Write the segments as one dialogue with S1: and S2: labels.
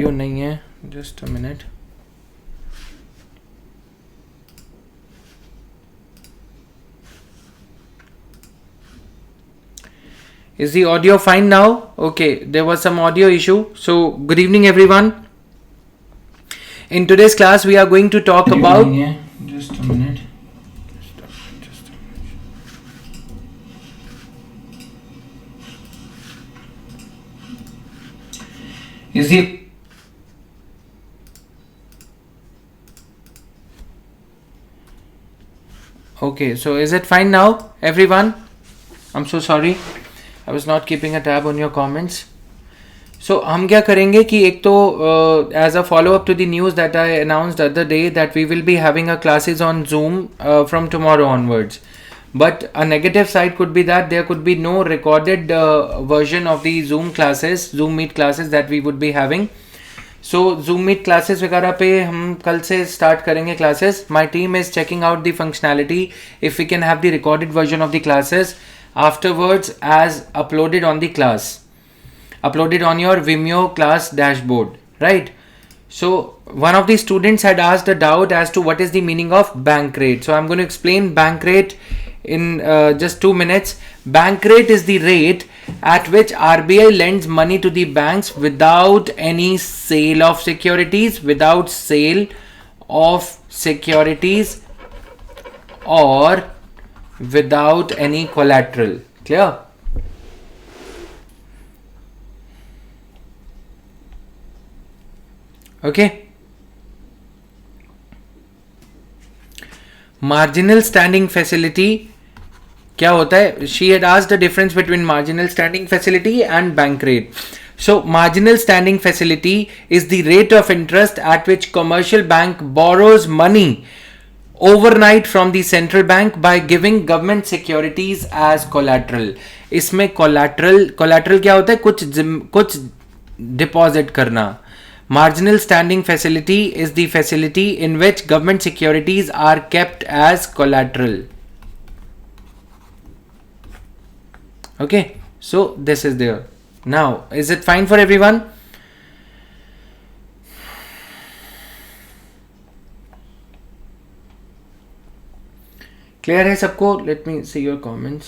S1: Audio नहीं है, just a minute. Is the audio fine now? Okay, there was some audio issue. So, good evening everyone. In today's class, we are going to talk about. Just a minute. Is the okay? So, is it fine now, everyone? I'm so sorry. I was not keeping a tab on your comments. So हम क्या करेंगे कि एक तो as a follow up to the news that I announced the other day that we will be having a classes on Zoom from tomorrow onwards. But a negative side could be that there could be no recorded version of the Zoom classes, Zoom Meet classes that we would be having. So Zoom Meet classes वगैरह पे हम कल से start करेंगे classes. My team is checking out the functionality if we can have the recorded version of the classes afterwards as uploaded on the class, uploaded on your Vimeo class dashboard, right? So one of the students had asked a doubt as to what is the meaning of bank rate. So I'm going to explain bank rate in just 2 minutes. Bank rate is the rate at which RBI lends money to the banks without any sale of securities, without sale of securities or without any collateral. Clear? Okay. Marginal standing facility क्या होता है? She had asked the difference between marginal standing facility and bank rate. So marginal standing facility is the rate of interest at which commercial bank borrows money overnight from the central bank by giving government securities as collateral. इसमें collateral क्या होता है? कुछ deposit करना. Marginal standing facility is the facility in which government securities are kept as collateral. Okay, so this is there. Now, is it fine for everyone? Clear है सबको? Let me see your comments.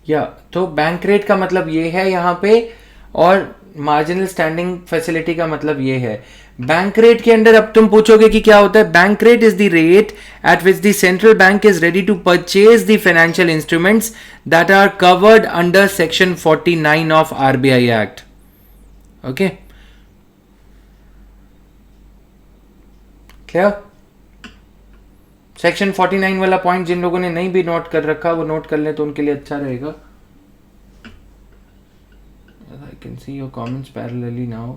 S1: या तो bank rate का मतलब ये है यहाँ पे और मार्जिनल स्टैंडिंग फैसिलिटी का मतलब ये है. बैंक रेट के अंदर अब तुम पूछोगे कि क्या होता है. Bank rate is the rate at which the central bank is ready to purchase the financial instruments that are covered under section 49 of RBI act. Okay, clear? Section 49 वाला पॉइंट जिन लोगों ने नहीं भी नोट कर रखा वो नोट कर ले तो उनके लिए अच्छा रहेगा. I can see your comments parallelly now.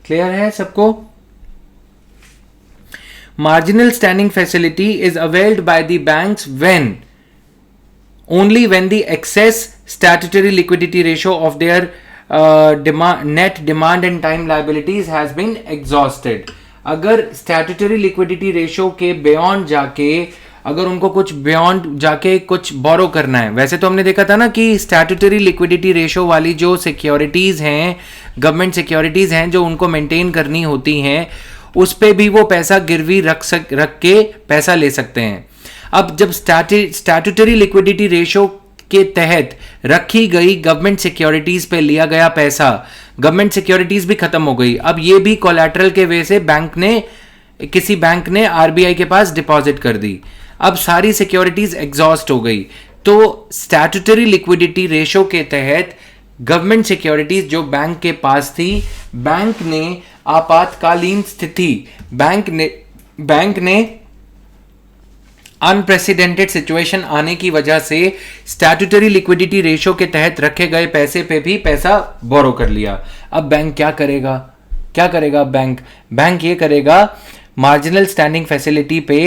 S1: Clear है सबको? Marginal standing facility is availed by the banks only when the excess statutory liquidity ratio of their net demand and time liabilities has been exhausted. अगर statutory liquidity ratio के beyond जाके अगर उनको कुछ beyond जाके कुछ बोरो करना है. वैसे तो हमने देखा था ना कि स्टैट्यूटरी लिक्विडिटी रेशो वाली जो सिक्योरिटीज हैं, गवर्नमेंट सिक्योरिटीज हैं जो उनको मेंटेन करनी होती हैं, उस पे भी वो पैसा गिरवी रख के पैसा ले सकते हैं. अब जब स्टैट्यूटरी लिक्विडिटी रेशो के तहत रखी गई गवर्नमेंट सिक्योरिटीज पे लिया गया पैसा, गवर्नमेंट सिक्योरिटीज भी खत्म हो गई. अब ये भी कोलैटरल के वे से किसी बैंक ने आरबीआई के पास डिपॉजिट कर दी. अब सारी सिक्योरिटीज एग्जॉस्ट हो गई. तो स्टैट्यूटरी लिक्विडिटी रेशो के तहत गवर्नमेंट सिक्योरिटीज जो बैंक के पास थी, बैंक ने आपातकालीन स्थिति, बैंक ने अनप्रेसिडेंटेड सिचुएशन आने की वजह से स्टैट्यूटरी लिक्विडिटी रेशो के तहत रखे गए पैसे पे भी पैसा बोरो कर लिया. अब बैंक क्या करेगा? बैंक ये करेगा, मार्जिनल स्टैंडिंग फैसिलिटी पे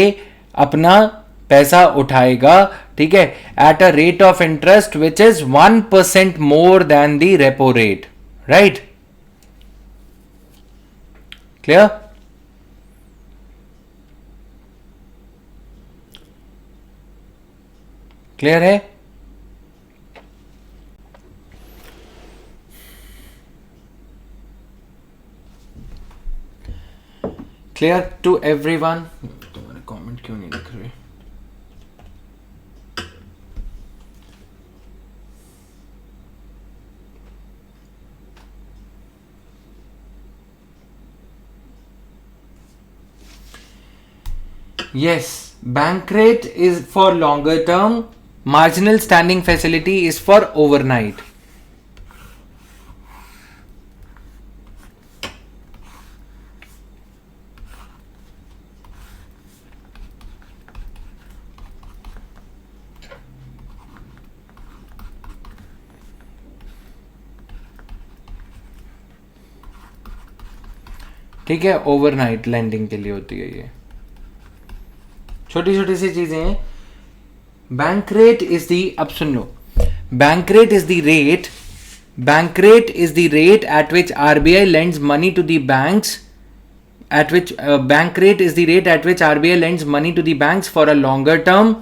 S1: अपना पैसा उठाएगा, ठीक है, at a rate of interest which is 1% more than the repo rate, right? Clear? Clear है? Clear to everyone? तुम्हारे कमेंट क्यों नहीं लिख रहे? Yes, bank rate is for longer term, marginal standing facility is for overnight. ठीक है, overnight landing के लिए होती है ये, छोटी छोटी सी चीजें हैं. बैंक रेट इज दी, अब सुन लो, bank rate is the rate, bank rate is the rate at which RBI lends money to the banks, at which bank rate is the rate at which RBI lends money to the banks for a longer term,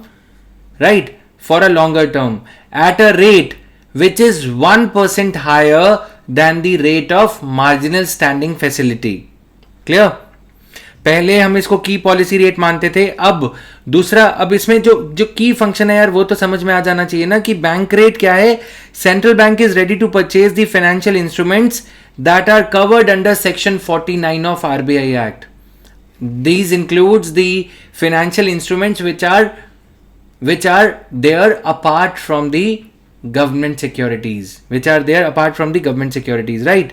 S1: right, for a longer term at a rate which is 1% higher than the rate of marginal standing facility. Clear? पहले हम इसको की policy rate मानते थे, अब दूसरा, अब इसमें जो जो की फंक्शन है यार वो तो समझ में आ जाना चाहिए ना कि बैंक रेट क्या है. Central bank is ready to purchase the financial instruments that are covered under section 49 of RBI Act. These includes the financial instruments which are there apart from the government securities, right?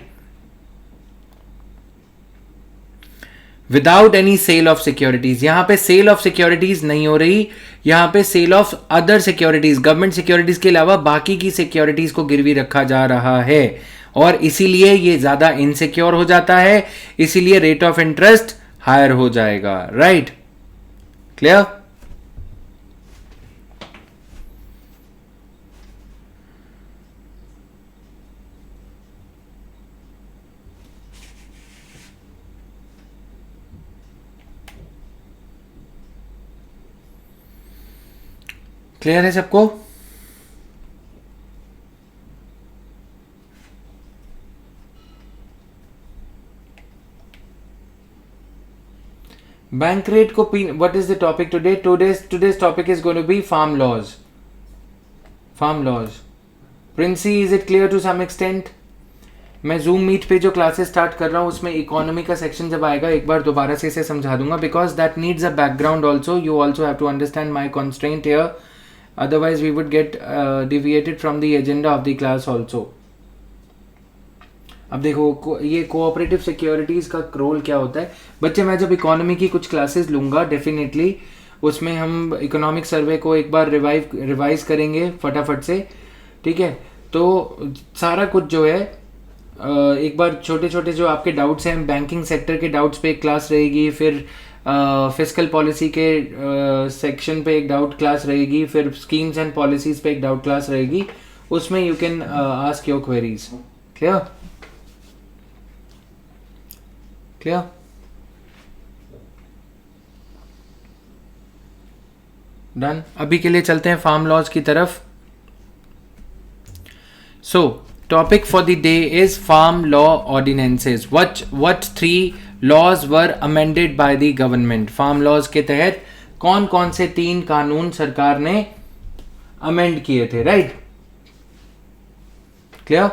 S1: Without any sale of securities. यहां पे sale of securities नहीं हो रही, यहां पे sale of other securities, government securities के अलावा बाकी की securities को गिरवी रखा जा रहा है, और इसीलिए ये ज्यादा इनसिक्योर हो जाता है, इसीलिए रेट ऑफ इंटरेस्ट हायर हो जाएगा, राइट? क्लियर? क्लियर है सबको? Bank rate को what is the topic today? Today's topic is going to be farm laws. Farm laws. Princey, is it clear to some extent? मैं Zoom Meet पे जो classes start कर रहा हूँ उसमें इकोनॉमी का सेक्शन जब आएगा एक बार दोबारा से इसे समझा दूंगा, because that needs a background also. You also have to understand my constraint here, otherwise we would get deviated from the agenda of the class also. अब देखो ये कोऑपरेटिव सिक्योरिटीज का रोल क्या होता है बच्चे. मैं जब इकोनॉमी की कुछ क्लासेस लूंगा डेफिनेटली उसमें हम इकोनॉमिक सर्वे को एक बार रिवाइज करेंगे फटाफट से, ठीक है? तो सारा कुछ जो है एक बार छोटे छोटे जो आपके डाउट्स हैं बैंकिंग सेक्टर के डाउट्स पे एक क्लास रहेगी, फिर फिस्कल पॉलिसी के सेक्शन पे एक डाउट क्लास रहेगी, फिर स्कीम्स एंड पॉलिसीज पे एक डाउट क्लास रहेगी, उसमें you can ask your queries. Clear? Clear? Done. अभी के लिए चलते हैं फार्म लॉज की तरफ. So topic for the day is farm law ordinances. What 3 laws were amended by the government. Farm laws के तहत कौन कौन से 3 कानून सरकार ने अमेंड किए थे, right? Clear?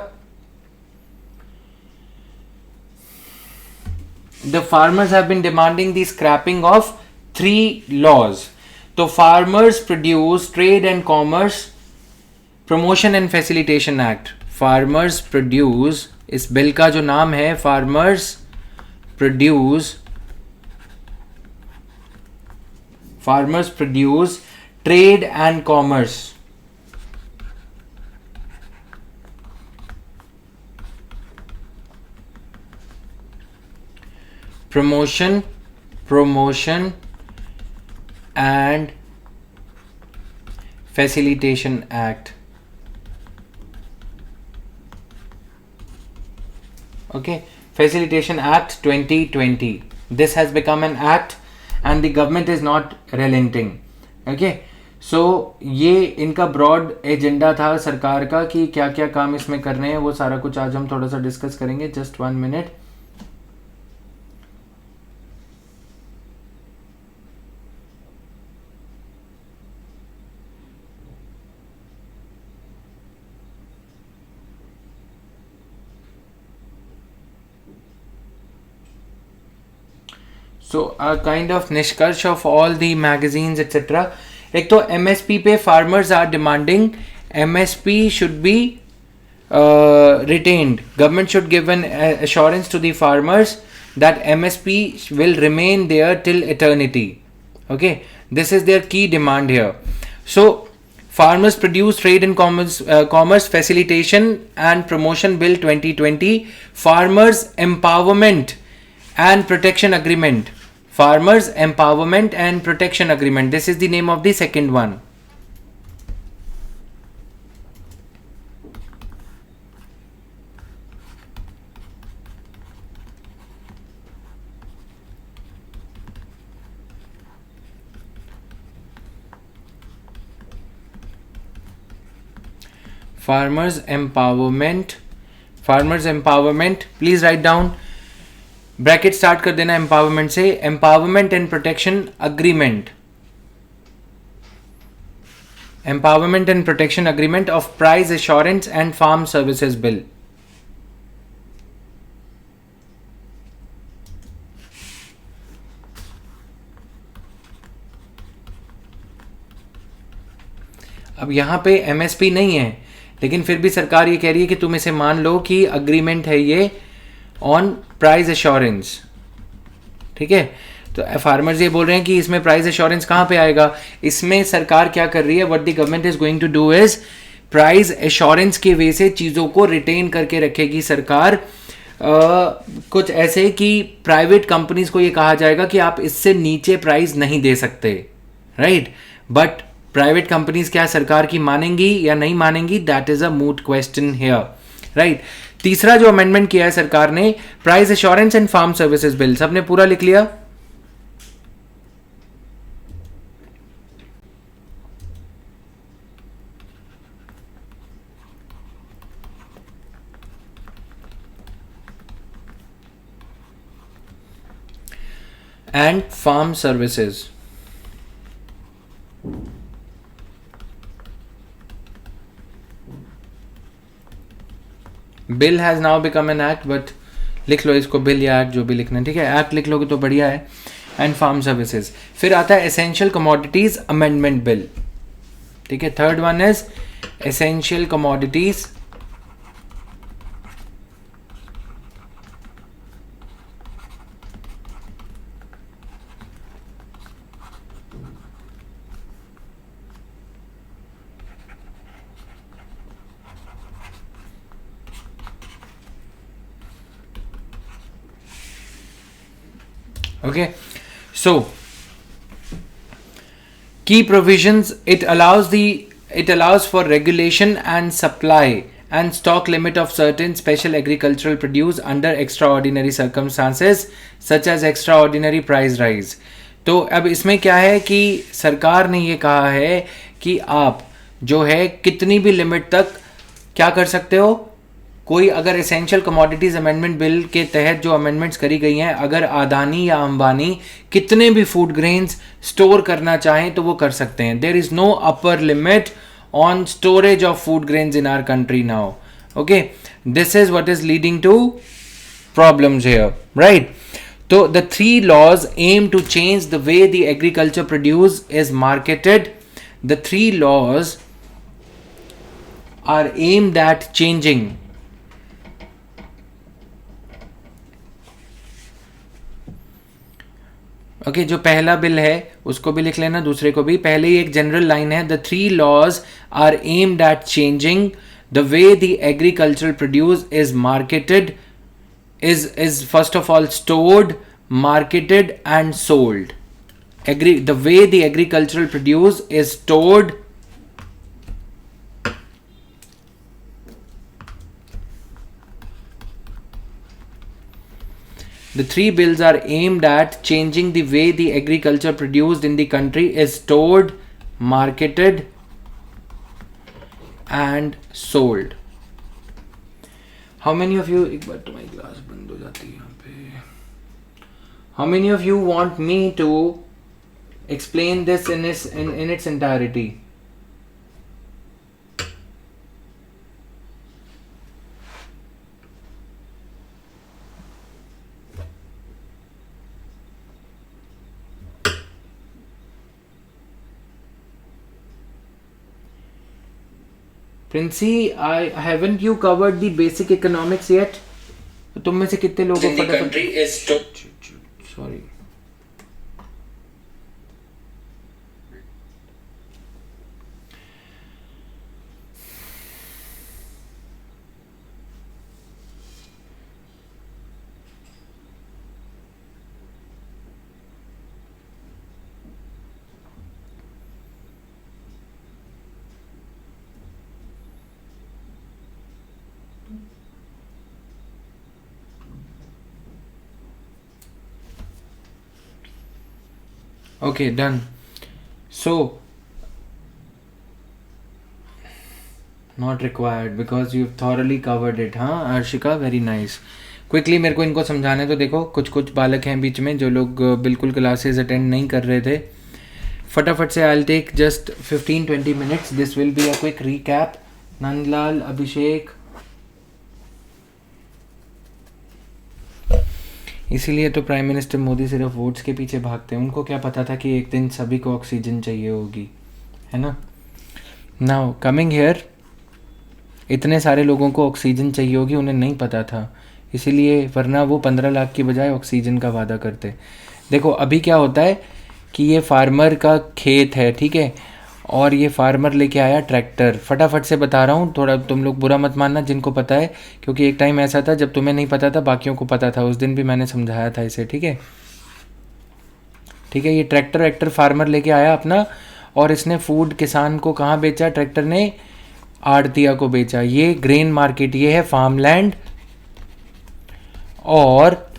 S1: The farmers have been demanding the scrapping of 3 laws. तो Farmers Produce Trade and Commerce Promotion and Facilitation Act. Farmers Produce, इस बिल का जो नाम है Farmers Produce Trade and Commerce. Promotion promotion and facilitation act. Okay, facilitation act 2020, this has become an act and the government is not relenting. Okay, सो ये इनका broad agenda था सरकार का कि क्या क्या काम इसमें करने हैं, वो सारा कुछ आज हम थोड़ा सा डिस्कस करेंगे. Just 1 minute. So kind of निष्कर्ष of all the magazines etcetera. एक तो एमएसपी पे farmers are demanding MSP should be retained. Government should give an assurance to the farmers that MSP will remain there till eternity. Okay, this is their key demand here. So Farmers Produce Trade and Commerce Facilitation and Promotion Bill 2020, Farmers Empowerment and Protection Agreement. Farmers Empowerment and Protection Agreement. This is the name of the second one. Farmers Empowerment. Farmers Empowerment. Please write down. Bracket start कर देना empowerment से. Empowerment and protection agreement. Empowerment and protection agreement of price assurance and farm services bill. अब यहां पे MSP नहीं है, लेकिन फिर भी सरकार ये कह रही है कि तुम इसे मान लो कि अग्रीमेंट है ये ऑन प्राइस एश्योरेंस. ठीक है, तो फार्मर्स ये बोल रहे हैं कि इसमें प्राइस एश्योरेंस कहाँ पे आएगा. इसमें सरकार क्या कर रही है, what the government is going to do is price assurance के वे से चीज़ों को रिटेन करके रखेगी सरकार. कुछ ऐसे कि प्राइवेट कंपनीज को ये कहा जाएगा कि आप इससे नीचे प्राइस नहीं दे सकते, राइट. बट प्राइवेट कंपनीज क्या सरकार की मानेंगी या नहीं मानेंगी, that is a moot question here, right. तीसरा जो अमेंडमेंट किया है सरकार ने, price assurance and farm services bill. सबने पूरा लिख लिया. And farm services. Bill has now become an act, but लिख लो इसको बिल या एक्ट, जो भी लिखना है, ठीक है. एक्ट लिख लोगे तो बढ़िया है. And farm services. फिर आता है एसेंशियल कमोडिटीज अमेंडमेंट बिल. ठीक है, third one is essential commodities Okay, so key provisions, it allows for regulation and supply and stock limit of certain special agricultural produce under extraordinary circumstances such as extraordinary price rise. तो अब इसमें क्या है कि सरकार ने ये कहा है कि आप जो है कितनी भी लिमिट तक क्या कर सकते हो. कोई अगर एसेंशियल कमोडिटीज अमेंडमेंट बिल के तहत जो अमेंडमेंट्स करी गई हैं, अगर अदानी या अंबानी कितने भी फूड ग्रेन्स स्टोर करना चाहें तो वो कर सकते हैं. There is no upper limit on storage of food grains in our country now. Okay, this is what is leading to problems here, right. तो the 3 laws aim to change the way the agriculture produce is marketed. The 3 laws are aimed at changing okay. जो पहला bill है उसको भी लिख लेना, दूसरे को भी. पहले ही एक जनरल लाइन है, the 3 laws are aimed at changing the way the agricultural produce is marketed, is first of all stored, marketed and sold. The way the agricultural produce is stored, the three bills are aimed at changing the way the agriculture produced in the country is stored, marketed and sold. How many of you, एक बार तुम्हारी class बंद हो जाती है यहाँ पे. How many of you want me to explain this in its entirety? Princey, haven't you covered the basic economics yet? तुम में से कितने लोगों को फटाफट, sorry. Okay, done. So, not required because you've thoroughly covered it. हाँ Arshika, very nice. Quickly मेरे को इनको समझाने तो देखो, कुछ कुछ बालक हैं बीच में जो लोग बिल्कुल क्लासेस अटेंड नहीं कर रहे थे. फटाफट से I'll take just 15-20 minutes. This will be a quick recap. Nandlal, अभिषेक, इसीलिए तो प्राइम मिनिस्टर मोदी सिर्फ वोट्स के पीछे भागते हैं. उनको क्या पता था कि एक दिन सभी को ऑक्सीजन चाहिए होगी, है ना. नाउ कमिंग हियर, इतने सारे लोगों को ऑक्सीजन चाहिए होगी, उन्हें नहीं पता था, इसीलिए, वरना वो 15 लाख की बजाय ऑक्सीजन का वादा करते. देखो अभी क्या होता है कि ये फार्मर का खेत है, ठीक है, और ये फार्मर लेके आया ट्रैक्टर. फटाफट से बता रहा हूँ, थोड़ा तुम लोग बुरा मत मानना जिनको पता है, क्योंकि एक टाइम ऐसा था जब तुम्हें नहीं पता था, बाकियों को पता था. उस दिन भी मैंने समझाया था इसे, ठीक है. ठीक है, ये ट्रैक्टर फार्मर लेके आया अपना, और इसने फूड किसान को कहाँ बेचा? ट्रैक्टर ने आड़तिया को बेचा. ये ग्रेन मार्केट, ये है फार्मलैंड, और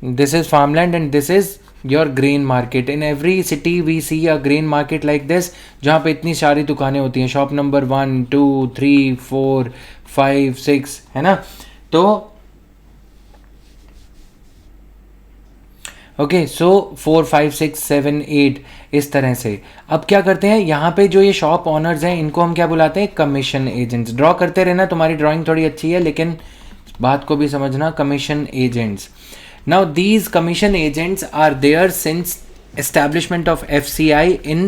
S1: this is farmland and this is your grain market. In every city we see a grain market like this, जहाँ पे इतनी सारी दुकानें होती हैं. शॉप नंबर 1, 2, 3, 4, 5, 6, है ना. तो ओके, सो 4, 5, 6, 7, 8 इस तरह से. अब क्या करते हैं, यहाँ पे जो ये शॉप ऑनर्स हैं इनको हम क्या बुलाते हैं? Commission agents. ड्रॉ करते रहना, तुम्हारी ड्राइंग थोड़ी अच्छी है लेकिन बात को भी समझना. Commission agents. Now these commission agents are there since establishment of FCI in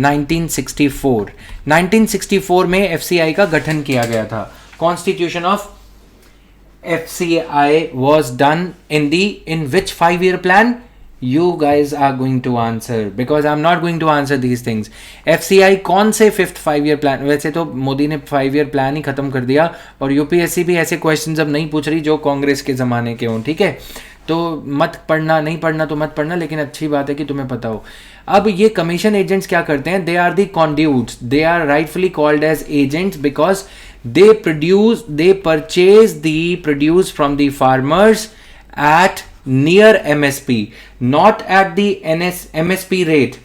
S1: 1964. 1964 में FCI का गठन किया गया था. Constitution of FCI was done in which 5-year plan? You guys are going to answer because I'm not going to answer these things. FCI कौन से 5th 5-year plan? वैसे तो मोदी ने 5-year plan ही खत्म कर दिया, और UPSC भी ऐसे क्वेश्चंस अब नहीं पूछ रही जो कांग्रेस के ज़माने के हों, ठीक है. तो मत पढ़ना, नहीं पढ़ना तो मत पढ़ना, लेकिन अच्छी बात है कि तुम्हें पता हो. अब ये कमीशन एजेंट्स क्या करते हैं? They are the conduits. They are rightfully called as agents because they purchase the produce from the farmers at near MSP, not at the MSP rate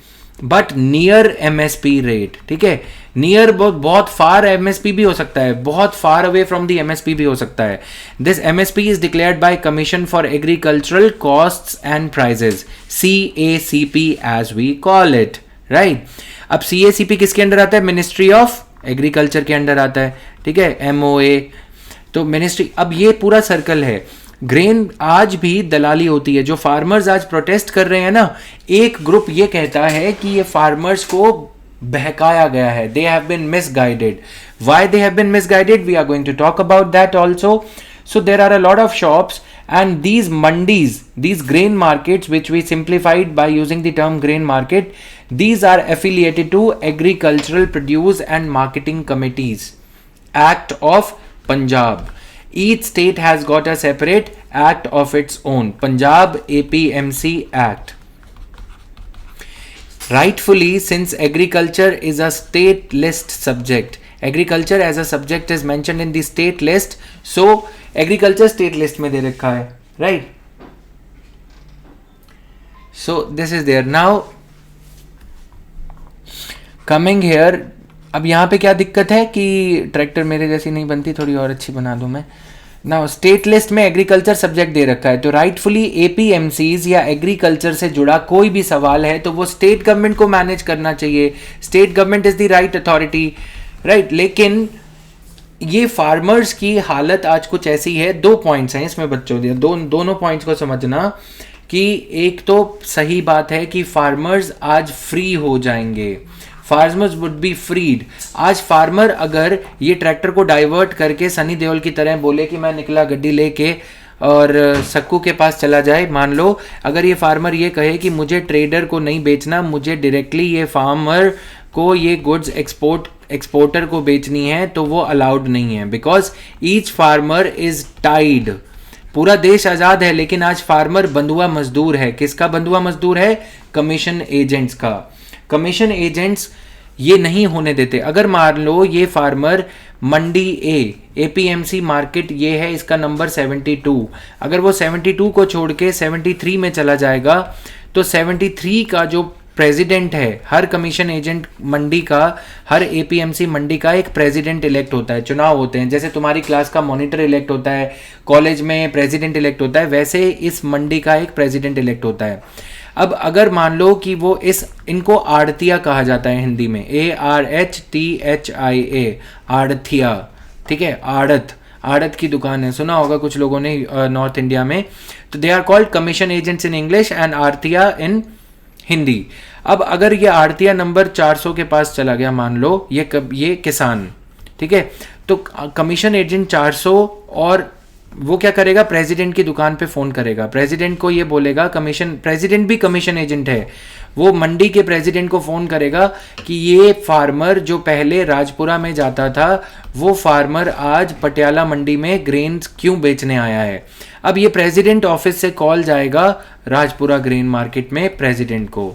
S1: but near MSP rate. ठीक है, near बहुत फार MSP भी हो सकता है, बहुत far away from the MSP भी हो सकता है. This MSP is declared by commission for agricultural costs and prices, CACP as we call it, right. अब CACP किसके अंडर आता है? मिनिस्ट्री ऑफ एग्रीकल्चर के अंडर आता है, ठीक है, MOA. तो मिनिस्ट्री, अब ये पूरा सर्कल है. ग्रेन आज भी दलाली होती है. जो फार्मर्स आज प्रोटेस्ट कर रहे हैं ना, एक ग्रुप ये कहता है कि ये फार्मर्स को बहकाया गया है. They have been misguided. Why they have been misguided? We are going to talk about that also. So there are a lot of shops, and these mandis, these grain markets, which we simplified by using the term grain market, these are affiliated to Agricultural Produce and Marketing Committees Act of Punjab. Each state has got a separate act of its own. Punjab APMC Act. Rightfully, since agriculture is a state list subject, agriculture as a subject is mentioned in the state list, so agriculture state list में दे रखा है, right? So this is there. Now coming here, अब यहाँ पे क्या दिक्कत है कि ट्रैक्टर मेरे जैसी नहीं बनती, थोड़ी और अच्छी बना दूं मैं. नाउ स्टेट लिस्ट में एग्रीकल्चर सब्जेक्ट दे रखा है, तो राइटफुली एपीएमसीज या एग्रीकल्चर से जुड़ा कोई भी सवाल है तो वो स्टेट गवर्नमेंट को मैनेज करना चाहिए. State government is the right authority, right. लेकिन ये फार्मर्स की हालत आज कुछ ऐसी है. 2 पॉइंट्स हैं इसमें बच्चों, दोनों पॉइंट्स को समझना कि एक तो सही बात है कि फार्मर्स आज फ्री हो जाएंगे, फार्मर्स वुड बी फ्रीड. आज फार्मर अगर ये ट्रैक्टर को डाइवर्ट करके सनी देओल की तरह बोले कि मैं निकला गड्डी लेके और सक्कू के पास चला जाए, मान लो अगर ये फार्मर ये कहे कि मुझे ट्रेडर को नहीं बेचना, मुझे डायरेक्टली ये फार्मर को ये गुड्स एक्सपोर्टर को बेचनी है, तो वो अलाउड नहीं है. Because each farmer is tied. पूरा देश आज़ाद है लेकिन आज फार्मर बंधुआ मजदूर है. किसका बंधुआ मजदूर है? कमीशन एजेंट्स का. कमीशन एजेंट्स ये नहीं होने देते. अगर मान लो ये फार्मर मंडी एपीएमसी मार्केट ये है, इसका नंबर 72, अगर वो 72 को छोड़ के 73 में चला जाएगा तो 73 का जो प्रेसिडेंट है, हर कमीशन एजेंट मंडी का, हर एपीएमसी मंडी का एक प्रेसिडेंट इलेक्ट होता है. चुनाव होते हैं, जैसे तुम्हारी क्लास का मॉनिटर इलेक्ट होता है, कॉलेज में प्रेसिडेंट इलेक्ट होता है, वैसे इस मंडी का एक प्रेसिडेंट इलेक्ट होता है. अब अगर मान लो कि वो इनको आड़तिया कहा जाता है हिंदी में, ARHTHIA, आड़तिया, ठीक है, आड़त की दुकान है, सुना होगा कुछ लोगों ने नॉर्थ इंडिया में. तो they are called commission agents in English and आड़तिया इन हिंदी. अब अगर ये आड़तिया नंबर 400 के पास चला गया, मान लो ये किसान, ठीक है, तो कमीशन एजेंट 400, और वो क्या करेगा? प्रेसिडेंट की दुकान पे फोन करेगा, प्रेसिडेंट को ये बोलेगा, प्रेसिडेंट भी कमीशन एजेंट है, वो मंडी के प्रेसिडेंट को फोन करेगा कि ये फार्मर जो पहले राजपुरा में जाता था, वो फार्मर आज पटियाला मंडी में ग्रेन क्यों बेचने आया है. अब ये प्रेसिडेंट ऑफिस से कॉल जाएगा राजपुरा ग्रेन मार्केट में प्रेसिडेंट को,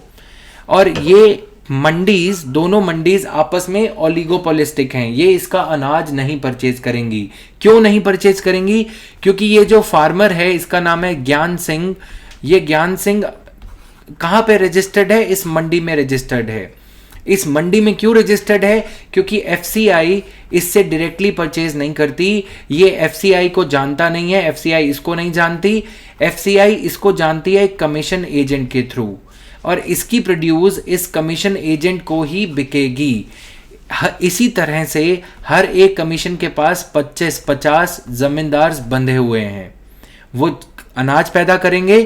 S1: और ये मंडीज, दोनों मंडीज आपस में ओलिगोपोलिस्टिक हैं. ये इसका अनाज नहीं परचेज करेंगी. क्यों नहीं परचेज करेंगी? क्योंकि ये जो फार्मर है इसका नाम है ज्ञान सिंह. ये ज्ञान सिंह कहाँ पे रजिस्टर्ड है? इस मंडी में रजिस्टर्ड है. इस मंडी में क्यों रजिस्टर्ड है? क्योंकि एफसीआई इससे डायरेक्टली परचेज नहीं करती. ये एफसीआई को जानता नहीं है, एफसीआई इसको नहीं जानती. एफसीआई इसको जानती है कमीशन एजेंट के थ्रू, और इसकी प्रोड्यूस इस कमीशन एजेंट को ही बिकेगी. इसी तरह से हर एक कमीशन के पास 25-50 जमींदार बंधे हुए हैं. वो अनाज पैदा करेंगे,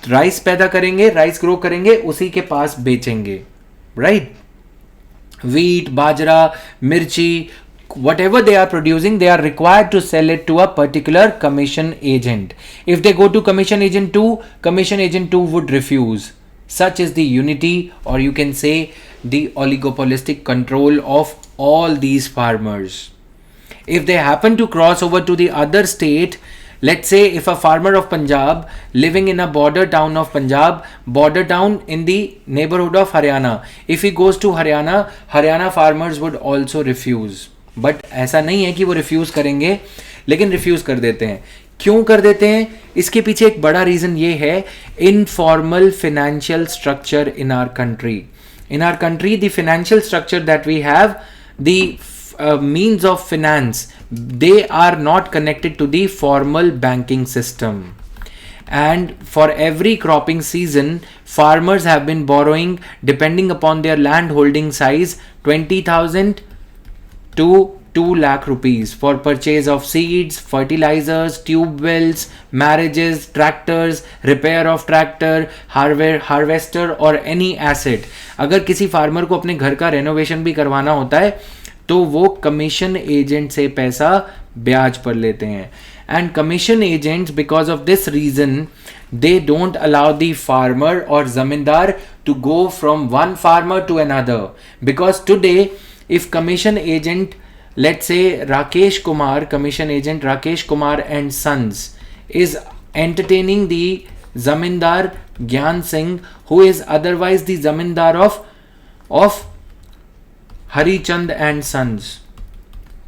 S1: राइस पैदा करेंगे, राइस ग्रो करेंगे, उसी के पास बेचेंगे, राइट. वीट, बाजरा, मिर्ची, whatever they are producing, they are required to sell it to a particular commission agent. If they go to commission agent 2, commission agent 2 would refuse. Such is the unity, or you can say the oligopolistic control of all these farmers. If they happen to cross over to the other state, let's say if a farmer of Punjab living in a border town of Punjab, border town in the neighborhood of Haryana, if he goes to Haryana farmers would also refuse. But ऐसा नहीं है कि वो refuse करेंगे, लेकिन refuse कर देते हैं. क्यों कर देते हैं? इसके पीछे एक बड़ा रीजन ये है, informal financial structure in our country. In our country the financial structure that we have, the means of finance, they are not connected to the formal banking system. And for every cropping season, farmers have been borrowing, depending upon their land holding size, 20,000 to 2 lakh rupees for purchase of seeds, fertilizers, tube wells, marriages, tractors, repair of tractor, harvester or any asset. अगर किसी farmer को अपने घर का renovation भी करवाना होता है तो वो कमीशन एजेंट से पैसा ब्याज पर लेते हैं. And commission agents, because of this reason, they don't allow the farmer or zamindar to go from one farmer to another, because today if commission agent let's say Rakesh Kumar, commission agent Rakesh Kumar and Sons is entertaining the zamindar Gyan Singh, who is otherwise the zamindar of Harichand and sons.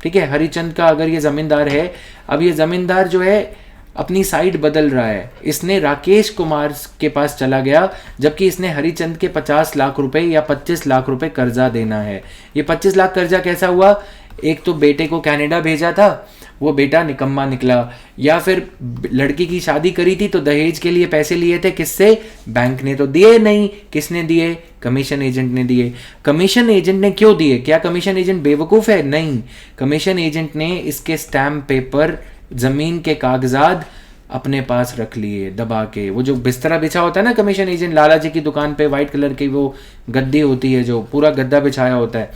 S1: ठीक है, हरिचंद का अगर ये जमींदार है, अब ये जमींदार जो है अपनी साइड बदल रहा है. इसने राकेश कुमार के पास चला गया, जबकि इसने हरिचंद के 50 लाख रुपए या 25 लाख रुपए कर्जा देना है. ये 25 लाख कर्जा कैसा हुआ? एक तो बेटे को कनाडा भेजा था, वो बेटा निकम्मा निकला, या फिर लड़की की शादी करी थी तो दहेज के लिए पैसे लिए थे. किससे? बैंक ने तो दिए नहीं. किसने दिए? कमीशन एजेंट ने दिए. कमीशन एजेंट ने क्यों दिए? क्या कमीशन एजेंट बेवकूफ है? नहीं. कमीशन एजेंट ने इसके स्टैम्प पेपर, जमीन के कागजात अपने पास रख लिए दबा के. वो जो बिस्तरा बिछा होता है ना कमीशन एजेंट, लाला जी की दुकान पे वाइट कलर की वो गद्दी होती है, जो पूरा गद्दा बिछाया होता है,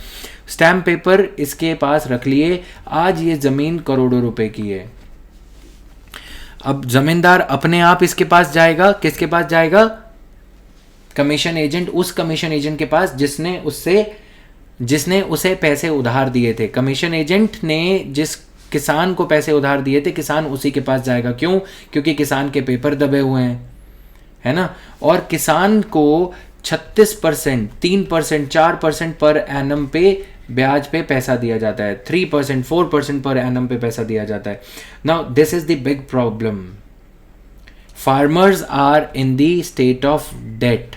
S1: स्टैम्प पेपर इसके पास रख लिए. आज ये जमीन करोड़ों रुपए की है. अब जमींदार अपने आप इसके पास जाएगा. किसके पास जाएगा? Commission agent. उस कमीशन एजेंट के पास जिसने उसे पैसे उधार दिए थे. कमीशन एजेंट ने जिस किसान को पैसे उधार दिए थे, किसान उसी के पास जाएगा. क्यों? क्योंकि किसान के पेपर दबे हुए हैं, है ना. और किसान को 36%, 3%, 4% पर एनम पे ब्याज पे पैसा दिया जाता है. 3%, 4% पर एनम पे पैसा दिया जाता है. Now this is the big problem. Farmers are in the state of debt.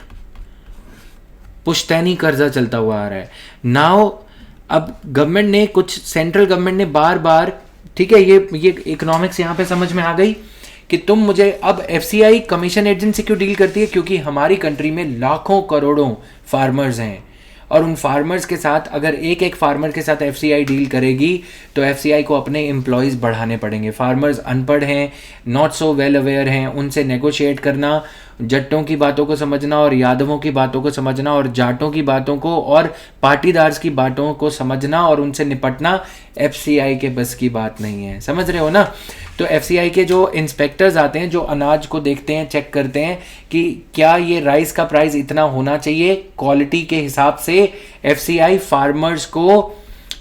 S1: पुश्तैनी कर्जा चलता हुआ आ रहा है. नाउ अब गवर्नमेंट ने सेंट्रल गवर्नमेंट ने बार बार, ठीक है, ये इकोनॉमिक्स यहां पे समझ में आ गई कि तुम मुझे, अब एफसीआई कमीशन एजेंट से क्यों डील करती है? क्योंकि हमारी कंट्री में लाखों करोड़ों फार्मर्स हैं, और उन फार्मर्स के साथ अगर एक फार्मर के साथ एफसीआई डील करेगी तो एफसीआई को अपने एम्प्लॉयज़ बढ़ाने पड़ेंगे. फार्मर्स अनपढ़ हैं, नॉट सो वेल अवेयर हैं. उनसे नेगोशिएट करना, जट्टों की बातों को समझना और यादवों की बातों को समझना और जाटों की बातों को और पाटीदार्स की बातों को समझना और उनसे निपटना एफसीआई के बस की बात नहीं है. समझ रहे हो ना. तो एफसीआई के जो इंस्पेक्टर्स आते हैं, जो अनाज को देखते हैं, चेक करते हैं कि क्या ये राइस का प्राइस इतना होना चाहिए, क्वालिटी के हिसाब से एफसीआई फार्मर्स को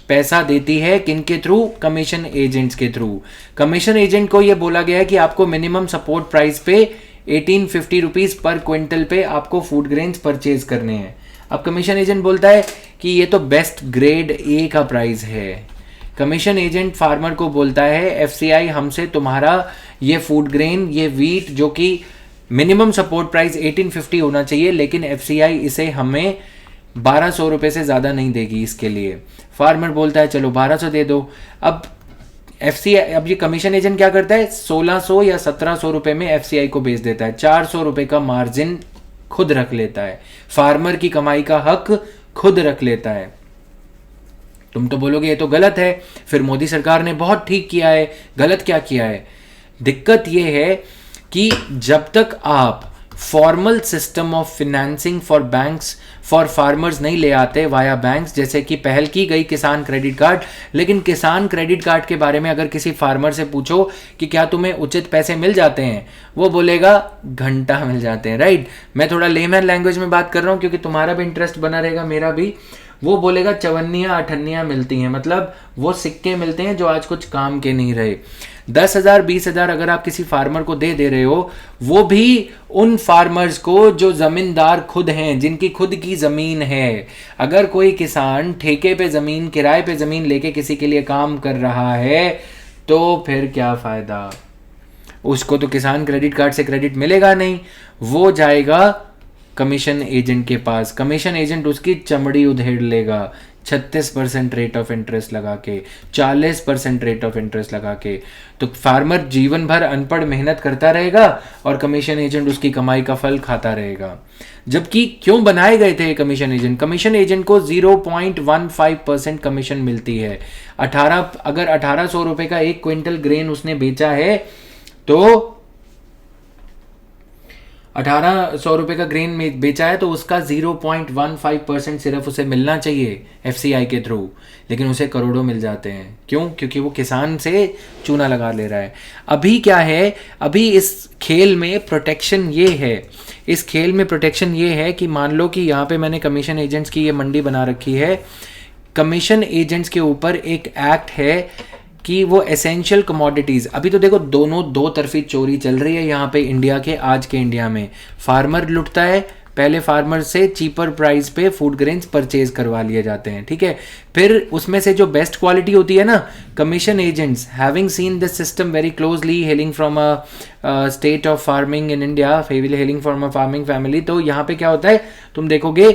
S1: पैसा देती है. किनके थ्रू? कमीशन एजेंट्स के थ्रू. कमीशन एजेंट को ये बोला गया है कि आपको मिनिमम सपोर्ट प्राइस पे 1850 रुपीज पर क्विंटल पे आपको फूड ग्रेन्स परचेज करने हैं. अब कमीशन एजेंट बोलता है कि ये तो बेस्ट ग्रेड ए का प्राइस है. कमीशन एजेंट फार्मर को बोलता है एफसीआई हमसे तुम्हारा ये फूड ग्रेन, ये वीट, जो कि मिनिमम सपोर्ट प्राइस 1850 होना चाहिए, लेकिन एफसीआई इसे हमें 1200 रुपये से ज़्यादा नहीं देगी इसके लिए. फार्मर बोलता है चलो 1200 दे दो. अब ये कमीशन एजेंट क्या करता है? 1600 या 1700 रुपये में एफसीआई को बेच देता है. 400 रुपये का मार्जिन खुद रख लेता है. फार्मर की कमाई का हक खुद रख लेता है. तुम तो बोलोगे ये तो गलत है, फिर मोदी सरकार ने बहुत ठीक किया है. गलत क्या किया है? दिक्कत ये है कि जब तक आप formal system of financing for banks for farmers नहीं ले आते वाया बैंक्स, जैसे कि पहल की गई किसान क्रेडिट कार्ड. लेकिन किसान क्रेडिट कार्ड के बारे में अगर किसी फार्मर से पूछो कि क्या तुम्हें उचित पैसे मिल जाते हैं, वो बोलेगा घंटा मिल जाते हैं. राइट. मैं थोड़ा लेमैन लैंग्वेज में बात कर रहा हूँ क्योंकि तुम्हारा भी इंटरेस्ट बना रहेगा, मेरा भी. वो बोलेगा चवन्नियाँ अठन्नियाँ मिलती हैं, मतलब वो सिक्के मिलते हैं जो आज कुछ काम के नहीं रहे. 10,000 20,000 अगर आप किसी फार्मर को दे रहे हो, वो भी उन फार्मर्स को जो जमींदार खुद हैं, जिनकी खुद की जमीन है. अगर कोई किसान ठेके पे जमीन, किराए पे जमीन लेके किसी के लिए काम कर रहा है तो फिर क्या फायदा? उसको तो किसान क्रेडिट कार्ड से क्रेडिट मिलेगा नहीं. वो जाएगा कमीशन एजेंट के पास. कमीशन एजेंट उसकी चमड़ी उधेड़ लेगा 36% रेट ऑफ इंटरेस्ट लगा के, 40% रेट ऑफ इंटरेस्ट लगा के. तो फार्मर जीवन भर अनपढ़ मेहनत करता रहेगा और कमीशन एजेंट उसकी कमाई का फल खाता रहेगा. जबकि क्यों बनाए गए थे कमीशन एजेंट? कमीशन एजेंट को 0.15% कमीशन मिलती है. अगर 1800 रुपए का एक क्विंटल ग्रेन उसने बेचा है तो 1800 रुपए का ग्रेन में बेचा है तो उसका 0.15% सिर्फ उसे मिलना चाहिए एफसीआई के थ्रू. लेकिन उसे करोड़ों मिल जाते हैं. क्यों? क्योंकि वो किसान से चूना लगा ले रहा है. अभी क्या है, अभी इस खेल में प्रोटेक्शन ये है, इस खेल में प्रोटेक्शन ये है कि मान लो कि यहाँ पे मैंने कमीशन एजेंट्स की ये मंडी बना रखी है कमीशन एजेंट्स के ऊपर एक एक्ट है कि वो एसेंशियल कमोडिटीज, अभी तो देखो दोनों दो तरफी चोरी चल रही है यहाँ पे इंडिया के, आज के इंडिया में फार्मर लुटता है, पहले फार्मर से चीपर प्राइस पे फूड ग्रेन्स परचेज करवा लिए जाते हैं, ठीक है, फिर उसमें से जो बेस्ट क्वालिटी होती है ना, commission agents having seen this system very closely, hailing from a state of farming in India, hailing from a farming family, तो यहाँ पे क्या होता है तुम देखोगे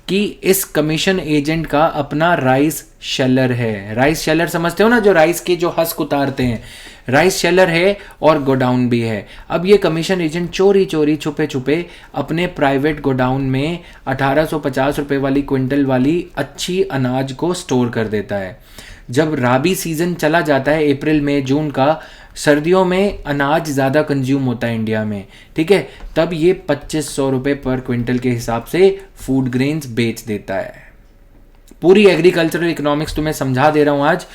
S1: कि इस कमीशन एजेंट का अपना राइस शेलर है। राइस शेलर समझते हो ना, जो राइस के जो हस्क उतारते हैं, राइस शेलर है और गोडाउन भी है। अब ये कमीशन एजेंट चोरी चोरी छुपे छुपे अपने प्राइवेट गोडाउन में 1850 रुपए वाली क्विंटल वाली अच्छी अनाज को स्टोर कर देता है। जब राबी सीजन चला जाता है, अप्रैल मई जून का, सर्दियों में अनाज ज़्यादा कंज्यूम होता है इंडिया में, ठीक है, तब ये 2500 रुपये पर क्विंटल के हिसाब से फूड ग्रेन्स बेच देता है। पूरी एग्रीकल्चरल इकोनॉमिक्स तुम्हें समझा दे रहा हूँ आज।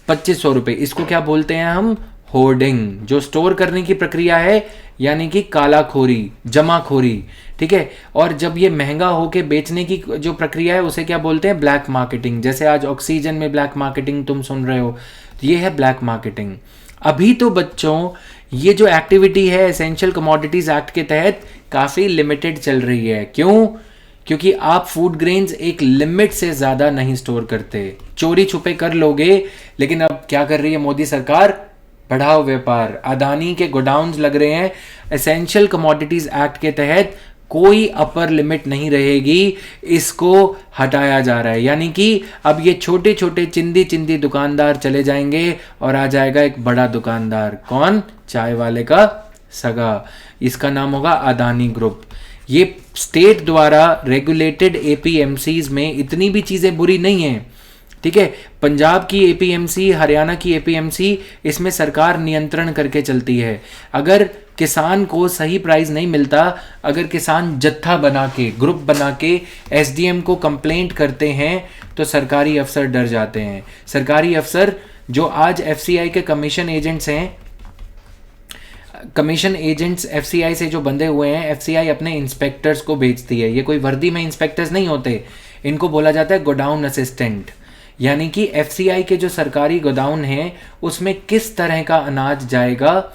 S1: 2500 रुपये, इसको क्या बोलते हैं हम? होर्डिंग, जो स्टोर करने की प्रक्रिया है, यानी कि कालाखोरी, जमाखोरी, ठीक है। और जब ये महंगा होके बेचने की जो प्रक्रिया है उसे क्या बोलते हैं? Black marketing. जैसे आज ऑक्सीजन में ब्लैक मार्केटिंग तुम सुन रहे हो, ये है ब्लैक मार्केटिंग। अभी तो बच्चों ये जो एक्टिविटी है एसेंशियल कमोडिटीज एक्ट के तहत काफ़ी लिमिटेड चल रही है। क्यों? क्योंकि आप फूड ग्रेन्स एक लिमिट से ज़्यादा नहीं स्टोर करते, चोरी छुपे कर लोगे। लेकिन अब क्या कर रही है मोदी सरकार? बढ़ाओ व्यापार, अदानी के गोडाउन्स लग रहे हैं। एसेंशियल कमोडिटीज एक्ट के तहत कोई अपर लिमिट नहीं रहेगी, इसको हटाया जा रहा है। यानी कि अब ये छोटे छोटे चिंदी चिंदी दुकानदार चले जाएंगे और आ जाएगा एक बड़ा दुकानदार। कौन? चाय वाले का सगा, इसका नाम होगा अदानी ग्रुप। ये स्टेट द्वारा रेगुलेटेड एपीएमसीज में इतनी भी चीज़ें बुरी नहीं हैं, ठीक है। पंजाब की एपीएमसी, हरियाणा की एपीएमसी, इसमें सरकार नियंत्रण करके चलती है। अगर किसान को सही प्राइस नहीं मिलता, अगर किसान जत्था बना के, ग्रुप बना के एसडीएम को कंप्लेंट करते हैं तो सरकारी अफसर डर जाते हैं। सरकारी अफसर जो आज एफसीआई के कमीशन एजेंट्स हैं, कमीशन एजेंट्स एफसीआई से जो बंधे हुए हैं, एफसीआई अपने इंस्पेक्टर्स को भेजती है। ये कोई वर्दी में इंस्पेक्टर्स नहीं होते, इनको बोला जाता है गोडाउन असिस्टेंट। यानी कि एफसीआई के जो सरकारी गोडाउन हैं उसमें किस तरह का अनाज जाएगा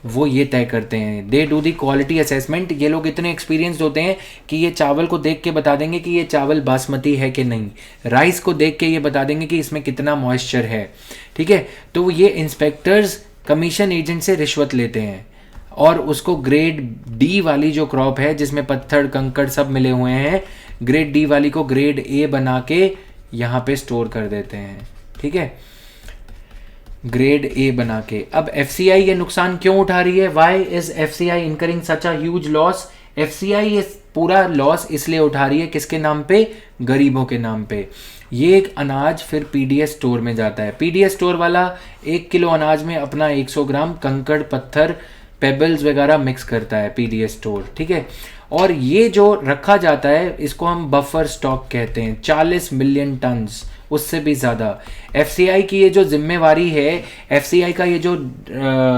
S1: वो ये तय करते हैं। They do the quality assessment. ये लोग इतने एक्सपीरियंस्ड होते हैं कि ये चावल को देख के बता देंगे कि ये चावल बासमती है कि नहीं, राइस को देख के ये बता देंगे कि इसमें कितना मॉइस्चर है, ठीक है। तो ये इंस्पेक्टर्स कमीशन एजेंट से रिश्वत लेते हैं और उसको ग्रेड डी वाली जो क्रॉप है जिसमें पत्थर कंकड़ सब मिले हुए हैं, ग्रेड डी वाली को ग्रेड ए बना के यहाँ पे स्टोर कर देते हैं, ठीक है, ग्रेड ए बना के। अब एफसीआई ये नुकसान क्यों उठा रही है? Why is FCI incurring such a huge loss? FCI ये पूरा लॉस इसलिए उठा रही है, किसके नाम पे? गरीबों के नाम पे। ये एक अनाज फिर पीडीएस स्टोर में जाता है। पीडीएस स्टोर वाला 1 किलो अनाज में अपना 100 ग्राम कंकड़, पत्थर, पेबल्स वगैरह मिक्स करता है पीडीएस स्टोर, ठीक है। और ये जो रखा जाता है इसको हम बफर स्टॉक कहते हैं। 40 मिलियन टन्स, उससे भी ज़्यादा। एफसीआई की ये जो जिम्मेवारी है, एफसीआई का ये जो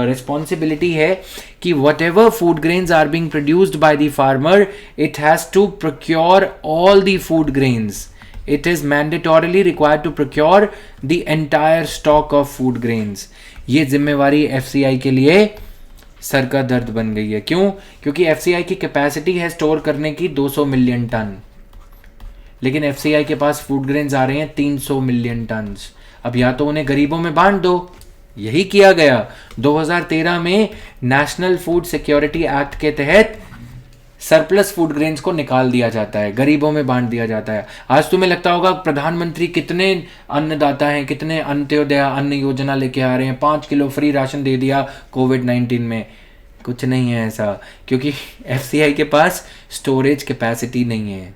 S1: रिस्पॉन्सिबिलिटी है कि whatever food grains are being produced by the farmer, it has to procure all the food grains. It is mandatorily required to procure the entire stock of food grains. ये जिम्मेवारी FCI के लिए sir का दर्द बन गई है। क्यों? क्योंकि एफसीआई की कैपेसिटी है स्टोर करने की 200 मिलियन टन, लेकिन एफसीआई के पास फूड ग्रेन्स आ रहे हैं 300 मिलियन टन। अब या तो उन्हें गरीबों में बांट दो, यही किया गया 2013 में नेशनल फूड सिक्योरिटी एक्ट के तहत। सरप्लस फूड ग्रेन्स को निकाल दिया जाता है, गरीबों में बांट दिया जाता है। आज तुम्हें लगता होगा प्रधानमंत्री कितने अन्नदाता हैं, कितने अंत्योदय अन्न योजना लेके आ रहे हैं, 5 किलो फ्री राशन दे दिया कोविड-19 में। कुछ नहीं है ऐसा, क्योंकि एफसीआई के पास स्टोरेज कैपेसिटी नहीं है।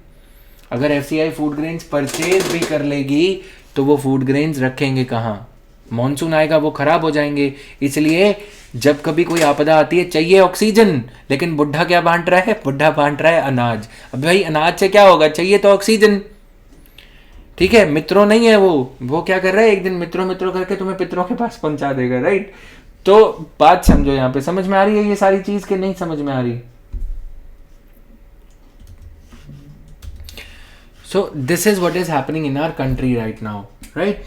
S1: अगर एफसीआई फूड ग्रेन्स परचेज भी कर लेगी तो वो फूड ग्रेन्स रखेंगे कहाँ? मॉनसून आएगा वो खराब हो जाएंगे। इसलिए जब कभी कोई आपदा आती है, चाहिए ऑक्सीजन, लेकिन बुढ़ा क्या बांट रहा है? बुढ़ा बांट रहा है अनाज। अब भाई अनाज से क्या होगा? चाहिए तो ऑक्सीजन, ठीक है। मित्रों नहीं है वो क्या कर रहा है? एक दिन मित्रों करके तुम्हें पितरों के पास पहुंचा देगा, राइट। तो बात समझो, यहाँ पे समझ में आ रही है ये सारी चीज के नहीं समझ में आ रही? So this is what is happening in our country right now, right?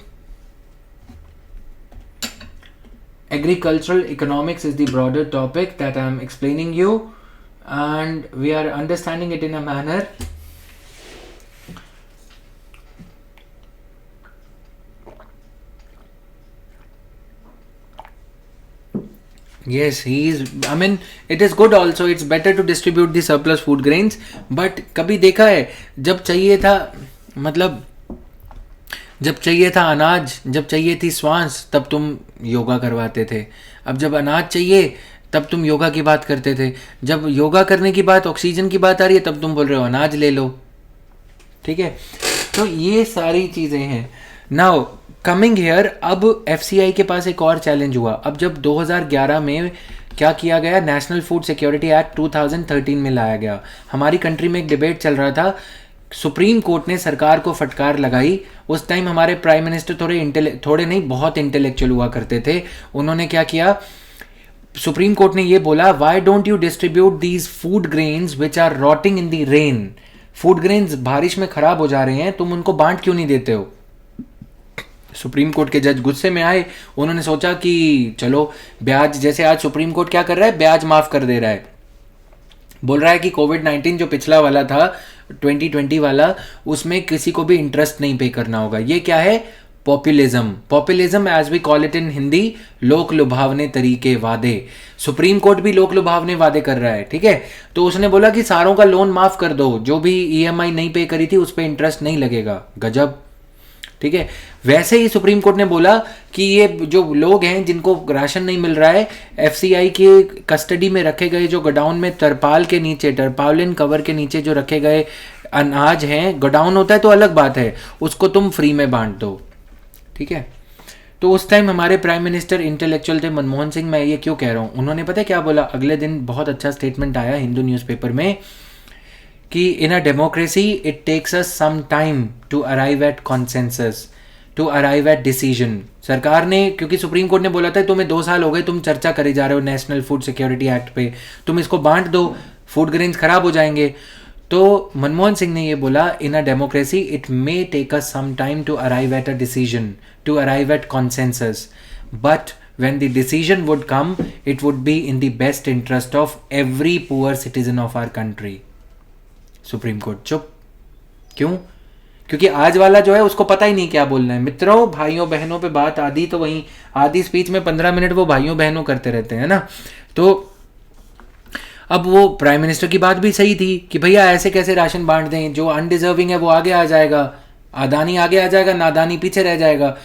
S1: Agricultural economics is the broader topic that I am explaining you, and we are understanding it in a manner yes, he is. I mean, it is good also. It's better to distribute the surplus food grains. But कभी देखा है जब चाहिए था, मतलब जब चाहिए था अनाज, जब चाहिए थी श्वास, तब तुम योगा करवाते थे. अब जब अनाज चाहिए तब तुम योगा की बात करते थे. जब योगा करने की बात, ऑक्सीजन की बात आ रही है, तब तुम बोल रहे हो अनाज ले लो. ठीक है, तो ये सारी चीज़ें हैं. नाउ कमिंग हियर, अब एफसीआई के पास एक और चैलेंज हुआ. अब जब 2011 में क्या किया गया, नेशनल फूड सिक्योरिटी एक्ट 2013 में लाया गया. हमारी कंट्री में एक डिबेट चल रहा था. सुप्रीम कोर्ट ने सरकार को फटकार लगाई. उस टाइम हमारे प्राइम मिनिस्टर थोड़े नहीं, बहुत इंटेलेक्चुअल हुआ करते थे. उन्होंने क्या किया, सुप्रीम कोर्ट ने ये बोला, why don't you distribute these food grains which are rotting in the rain. Food grains बारिश में खराब हो जा रहे हैं, तुम उनको बांट क्यों नहीं देते हो. सुप्रीम कोर्ट के जज गुस्से में आए. उन्होंने सोचा कि चलो ब्याज, जैसे आज सुप्रीम कोर्ट क्या कर रहा है, ब्याज माफ कर दे रहा है. बोल रहा है कि कोविड-19 जो पिछला वाला था 2020 वाला, उसमें किसी को भी इंटरेस्ट नहीं पे करना होगा. ये क्या है, populism. Populism as we call it in Hindi, लोक लुभावने तरीके वादे. सुप्रीम कोर्ट भी लोक लुभावने वादे कर रहा है. ठीक है, तो उसने बोला कि सारों का लोन माफ कर दो, जो भी ईएमआई नहीं पे करी थी उस पर इंटरेस्ट नहीं लगेगा. गजब. ठीक है, वैसे ही सुप्रीम कोर्ट ने बोला कि ये जो लोग हैं जिनको राशन नहीं मिल रहा है, एफसीआई के कस्टडी में रखे गए जो गोडाउन में तरपाल के नीचे, टरपालिन कवर के नीचे जो रखे गए अनाज हैं, गोडाउन होता है तो अलग बात है, उसको तुम फ्री में बांट दो. ठीक है, तो उस टाइम हमारे प्राइम मिनिस्टर इंटेलेक्चुअल थे, मनमोहन सिंह. मैं ये क्यों कह रहा हूँ, उन्होंने पता है क्या बोला, अगले दिन बहुत अच्छा स्टेटमेंट आया हिंदू न्यूज़पेपर में कि in a democracy it takes us some time to arrive at consensus, to arrive at decision. सरकार ने, क्योंकि सुप्रीम कोर्ट ने बोला था तुम्हें 2 साल हो गए, तुम चर्चा करे जा रहे हो नेशनल फूड सिक्योरिटी एक्ट पे, तुम इसको बांट दो, फूड ग्रेन्स खराब हो जाएंगे. तो मनमोहन सिंह ने ये बोला, in a democracy it may take us some time to arrive at a decision, to arrive at consensus, but when the decision would come, it would be in the best interest of every poor citizen of our country. Supreme court चुप. क्यों? क्योंकि आज वाला जो है उसको पता ही नहीं क्या बोलना है. मित्रों, भाइयों बहनों पे बात आधी, तो वहीं आधी स्पीच में 15 मिनट वो भाइयों बहनों करते रहते हैं ना. तो अब वो प्राइम मिनिस्टर की बात भी सही थी कि भैया ऐसे कैसे राशन बांट दें, जो अनडिजर्विंग है वो आगे आ जाएगा, अदानी आगे आ जाएगा, नादानी पीछे रह जाएगा.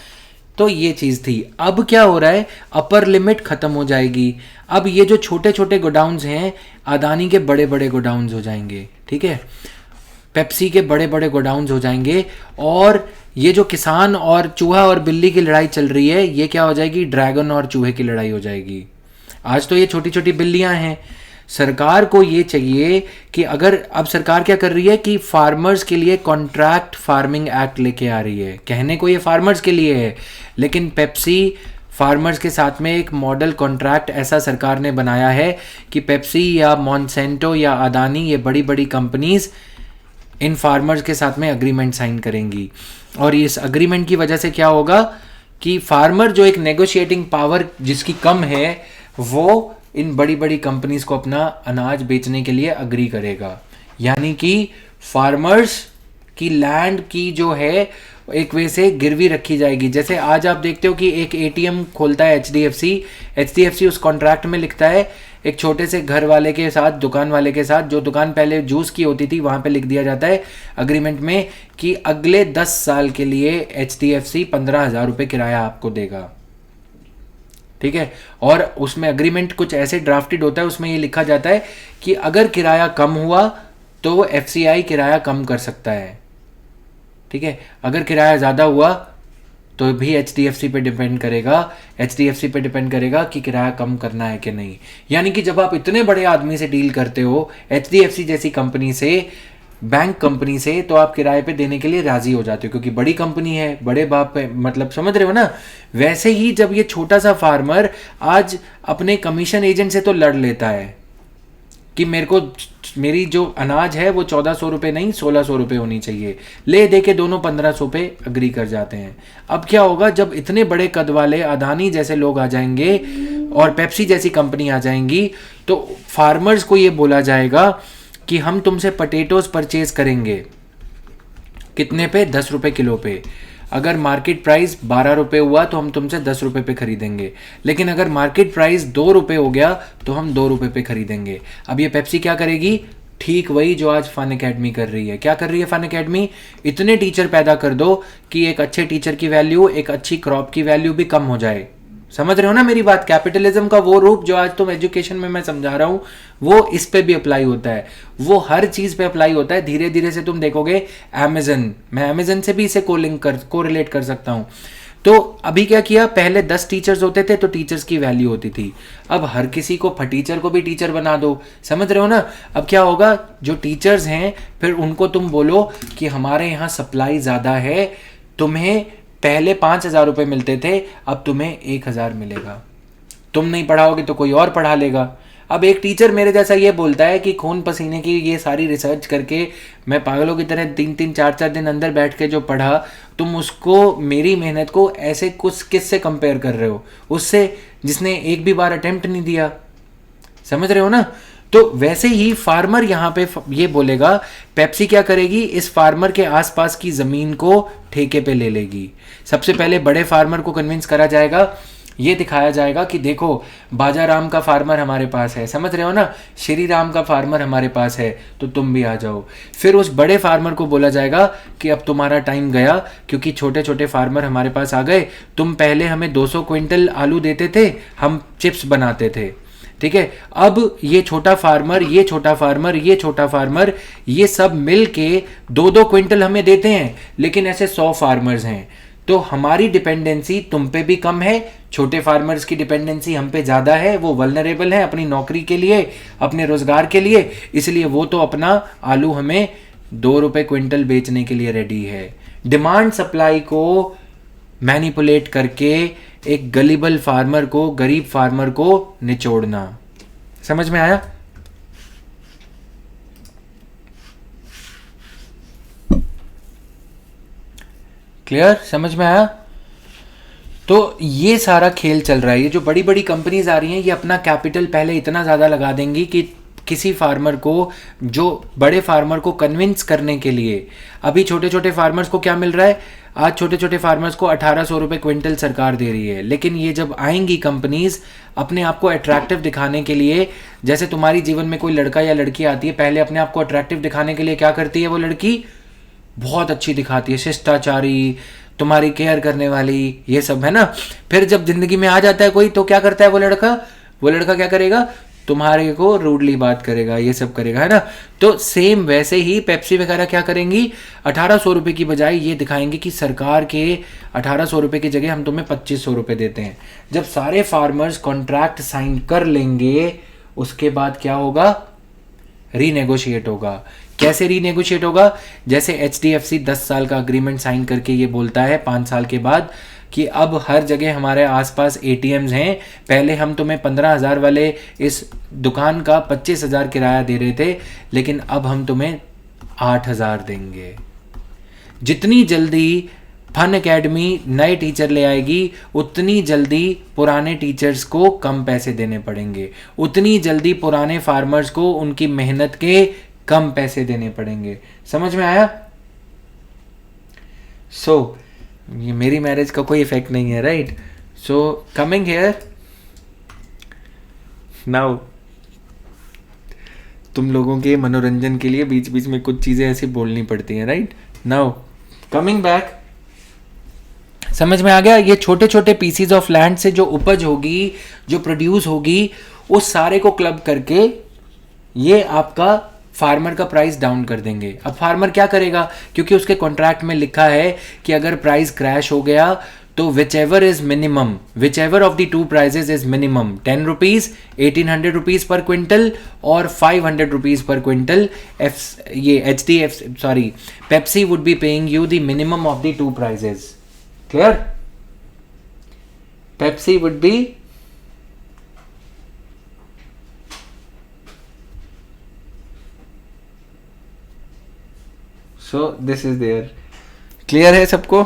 S1: तो ये चीज़ थी. अब क्या हो रहा है, अपर लिमिट ख़त्म हो जाएगी. अब ये जो छोटे छोटे गोडाउन्स हैं, अदानी के बड़े बड़े गोडाउन्स हो जाएंगे. ठीक है, पेप्सी के बड़े बड़े गोडाउन्स हो जाएंगे. और ये जो किसान और चूहा और बिल्ली की लड़ाई चल रही है, ये क्या हो जाएगी, ड्रैगन और चूहे की लड़ाई हो जाएगी. आज तो ये छोटी छोटी बिल्लियां हैं. सरकार को ये चाहिए कि अगर, अब सरकार क्या कर रही है कि फार्मर्स के लिए कॉन्ट्रैक्ट फार्मिंग एक्ट लेके आ रही है. कहने को ये फार्मर्स के लिए है, लेकिन पेप्सी फार्मर्स के साथ में एक मॉडल कॉन्ट्रैक्ट ऐसा सरकार ने बनाया है कि पेप्सी या मॉन्सेंटो या अदानी, ये बड़ी बड़ी कंपनीज इन फार्मर्स के साथ में अग्रीमेंट साइन करेंगी. और इस अग्रीमेंट की वजह से क्या होगा कि फार्मर जो एक नेगोशिएटिंग पावर जिसकी कम है, वो इन बड़ी बड़ी कंपनीज को अपना अनाज बेचने के लिए अग्री करेगा. यानी कि फार्मर्स की लैंड की जो है एक वे से गिरवी रखी जाएगी. जैसे आज आप देखते हो कि एक एटीएम खोलता है एचडीएफसी उस कॉन्ट्रैक्ट में लिखता है एक छोटे से घर वाले के साथ, दुकान वाले के साथ, जो दुकान पहले जूस की होती थी, वहाँ पे लिख दिया जाता है अग्रीमेंट में कि अगले 10 साल के लिए एचडीएफसी 15,000 रुपये किराया आपको देगा. ठीक है, और उसमें अग्रीमेंट कुछ ऐसे ड्राफ्टेड होता है, उसमें ये लिखा जाता है कि अगर किराया कम हुआ तो एफसीआई किराया कम कर सकता है. ठीक है, अगर किराया ज़्यादा हुआ तो भी एचडीएफसी पे डिपेंड करेगा कि किराया कम करना है कि नहीं. यानी कि जब आप इतने बड़े आदमी से डील करते हो, एचडीएफसी जैसी कंपनी से, बैंक कंपनी से, तो आप किराए पे देने के लिए राजी हो जाते हो, क्योंकि बड़ी कंपनी है, बड़े बाप पे, मतलब समझ रहे हो ना. वैसे ही जब ये छोटा सा फार्मर आज अपने कमीशन एजेंट से तो लड़ लेता है, कि मेरे को मेरी जो अनाज है वो 1400 रुपये नहीं 1600 रुपये होनी चाहिए, ले दे के दोनों 1500 पे अग्री कर जाते हैं। अब क्या होगा जब इतने बड़े कद वाले अदानी जैसे लोग आ जाएंगे और पेप्सी जैसी कंपनी आ जाएंगी, तो फार्मर्स को ये बोला जाएगा कि हम तुमसे पटेटोज परचेज करेंगे, कितने पे? 10 रुपये किलो पे। अगर मार्केट प्राइस 12 रुपये हुआ तो हम तुमसे 10 रुपये पे खरीदेंगे, लेकिन अगर मार्केट प्राइस 2 रुपये हो गया तो हम 2 रुपये पे खरीदेंगे। अब ये पेप्सी क्या करेगी? ठीक वही जो आज फन एकेडमी कर रही है। क्या कर रही है फन एकेडमी? इतने टीचर पैदा कर दो कि एक अच्छे टीचर की वैल्यू, एक अच्छी क्रॉप की वैल्यू भी कम हो जाए। समझ रहे हो ना मेरी बात? कैपिटलिज्म का वो रूप जो आज तुम एजुकेशन में मैं समझा रहा हूं, वो इस पे भी अप्लाई होता है, वो हर चीज पे अप्लाई होता है। धीरे धीरे से तुम देखोगे अमेजन, मैं अमेजन से भी इसे कोरिलेट कर सकता हूं। तो अभी क्या किया, पहले 10 टीचर्स होते थे तो टीचर्स की वैल्यू होती थी, अब हर किसी को टीचर को भी टीचर बना दो। समझ रहे हो ना? अब क्या होगा, जो टीचर्स हैं फिर उनको तुम बोलो कि हमारे यहाँ सप्लाई ज़्यादा है, तुम्हें पहले 5,000 रुपये मिलते थे, अब तुम्हें 1,000 मिलेगा। तुम नहीं पढ़ाओगे तो कोई और पढ़ा लेगा। अब एक टीचर मेरे जैसा ये बोलता है कि खून पसीने की ये सारी रिसर्च करके मैं पागलों की तरह 3-3 4-4 दिन अंदर बैठ के जो पढ़ा, तुम उसको, मेरी मेहनत को ऐसे कुछ किससे कंपेयर कर रहे हो? उससे जिसने एक भी बार अटेम्प्ट नहीं दिया। समझ रहे हो ना? तो वैसे ही फार्मर यहाँ पे ये बोलेगा, पेप्सी क्या करेगी, इस फार्मर के आसपास की जमीन को ठेके पे ले लेगी। सबसे पहले बड़े फार्मर को कन्विंस करा जाएगा, ये दिखाया जाएगा कि देखो बाजा राम का फार्मर हमारे पास है, समझ रहे हो ना, श्री राम का फार्मर हमारे पास है, तो तुम भी आ जाओ। फिर उस बड़े फार्मर को बोला जाएगा कि अब तुम्हारा टाइम गया, क्योंकि छोटे छोटे फार्मर हमारे पास आ गए। तुम पहले हमें 200 क्विंटल आलू देते थे, हम चिप्स बनाते थे, ठीक है। अब ये छोटा फार्मर, ये छोटा फार्मर, ये छोटा फार्मर, ये सब मिल के 2-2 क्विंटल हमें देते हैं, लेकिन ऐसे 100 फार्मर्स हैं, तो हमारी डिपेंडेंसी तुम पे भी कम है, छोटे फार्मर्स की डिपेंडेंसी हम पे ज़्यादा है। वो वल्नरेबल है अपनी नौकरी के लिए, अपने रोजगार के लिए, इसलिए वो तो अपना आलू हमें 2 रुपये क्विंटल बेचने के लिए रेडी है। डिमांड सप्लाई को मैनिपुलेट करके एक गलीबल फार्मर को, गरीब फार्मर को निचोड़ना। समझ में आया? क्लियर? समझ में आया? तो ये सारा खेल चल रहा है। ये जो बड़ी बड़ी कंपनीज आ रही हैं, ये अपना कैपिटल पहले इतना ज़्यादा लगा देंगी कि किसी फार्मर को, जो बड़े फार्मर को कन्विंस करने के लिए, अभी छोटे छोटे फार्मर्स को क्या मिल रहा है, आज छोटे छोटे फार्मर्स को 1800 रुपये क्विंटल सरकार दे रही है, लेकिन ये जब आएंगी कंपनीज अपने आप को अट्रैक्टिव दिखाने के लिए, जैसे तुम्हारी जीवन में कोई लड़का या लड़की आती है, पहले अपने आप को अट्रैक्टिव दिखाने के लिए क्या करती है वो लड़की, बहुत अच्छी दिखाती है, शिष्टाचारी, तुम्हारी केयर करने वाली, ये सब है ना। फिर जब जिंदगी में आ जाता है कोई, तो क्या करता है वो लड़का क्या करेगा, तुम्हारे को रूडली बात करेगा, ये सब करेगा, है ना। तो सेम वैसे ही पेप्सी वगैरह क्या करेंगी, 1800 रुपये की बजाय ये दिखाएंगे कि सरकार के 1800 रुपये की जगह हम तुम्हें 2500 रुपये देते हैं। जब सारे फार्मर्स कॉन्ट्रैक्ट साइन कर लेंगे, उसके बाद क्या होगा, रीनेगोशिएट होगा। कैसे रीनेगोशिएट होगा? जैसे HDFC 10 साल का अग्रीमेंट साइन करके ये बोलता है 5 साल के बाद कि अब हर जगह हमारे आसपास ATMs हैं, पहले हम तुम्हें 15,000 वाले इस दुकान का 25,000 किराया दे रहे थे, लेकिन अब हम तुम्हें 8,000 देंगे। जितनी जल्दी फन एकेडमी नए टीचर ले आएगी, उतनी जल्दी पुराने टीचर्स को कम पैसे देने पड़ेंगे, उतनी जल्दी पुराने फार्मर्स को उनकी मेहनत के कम पैसे देने पड़ेंगे। समझ में आया? सो ये मेरी मैरिज का कोई इफेक्ट नहीं है, right? So coming here now, तुम लोगों के मनोरंजन के लिए बीच बीच में कुछ चीजें ऐसी बोलनी पड़ती हैं, राइट? नाउ कमिंग बैक, समझ में आ गया? ये छोटे छोटे पीसीज ऑफ लैंड से जो उपज होगी, जो प्रोड्यूस होगी, उस सारे को क्लब करके ये आपका फार्मर का प्राइस डाउन कर देंगे। अब फार्मर क्या करेगा, क्योंकि उसके कॉन्ट्रैक्ट में लिखा है कि अगर प्राइस क्रैश हो गया तो whichever is minimum, whichever of the 2 prices is minimum 10 rupees, 1800 rupees पर क्विंटल और 500 रुपीज पर क्विंटल, ये Pepsi would be paying you the minimum of the 2 prices. Clear? Pepsi would be so this is there. Clear है सबको?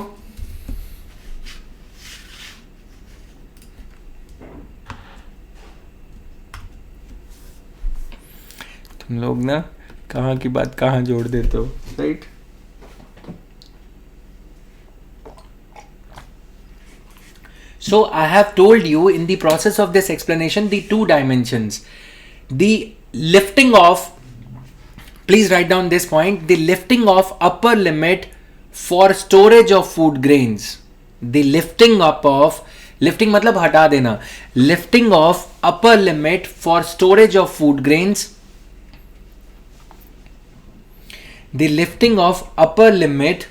S1: तुम लोग ना कहाँ की बात कहाँ जोड़ देते हो, right? So I have told you in the process of this explanation the two dimensions. The lifting of, please write down this point, the lifting of upper limit for storage of food grains. The lifting up of, lifting मतलब हटा देना, lifting of upper limit for storage of food grains. The lifting of upper limit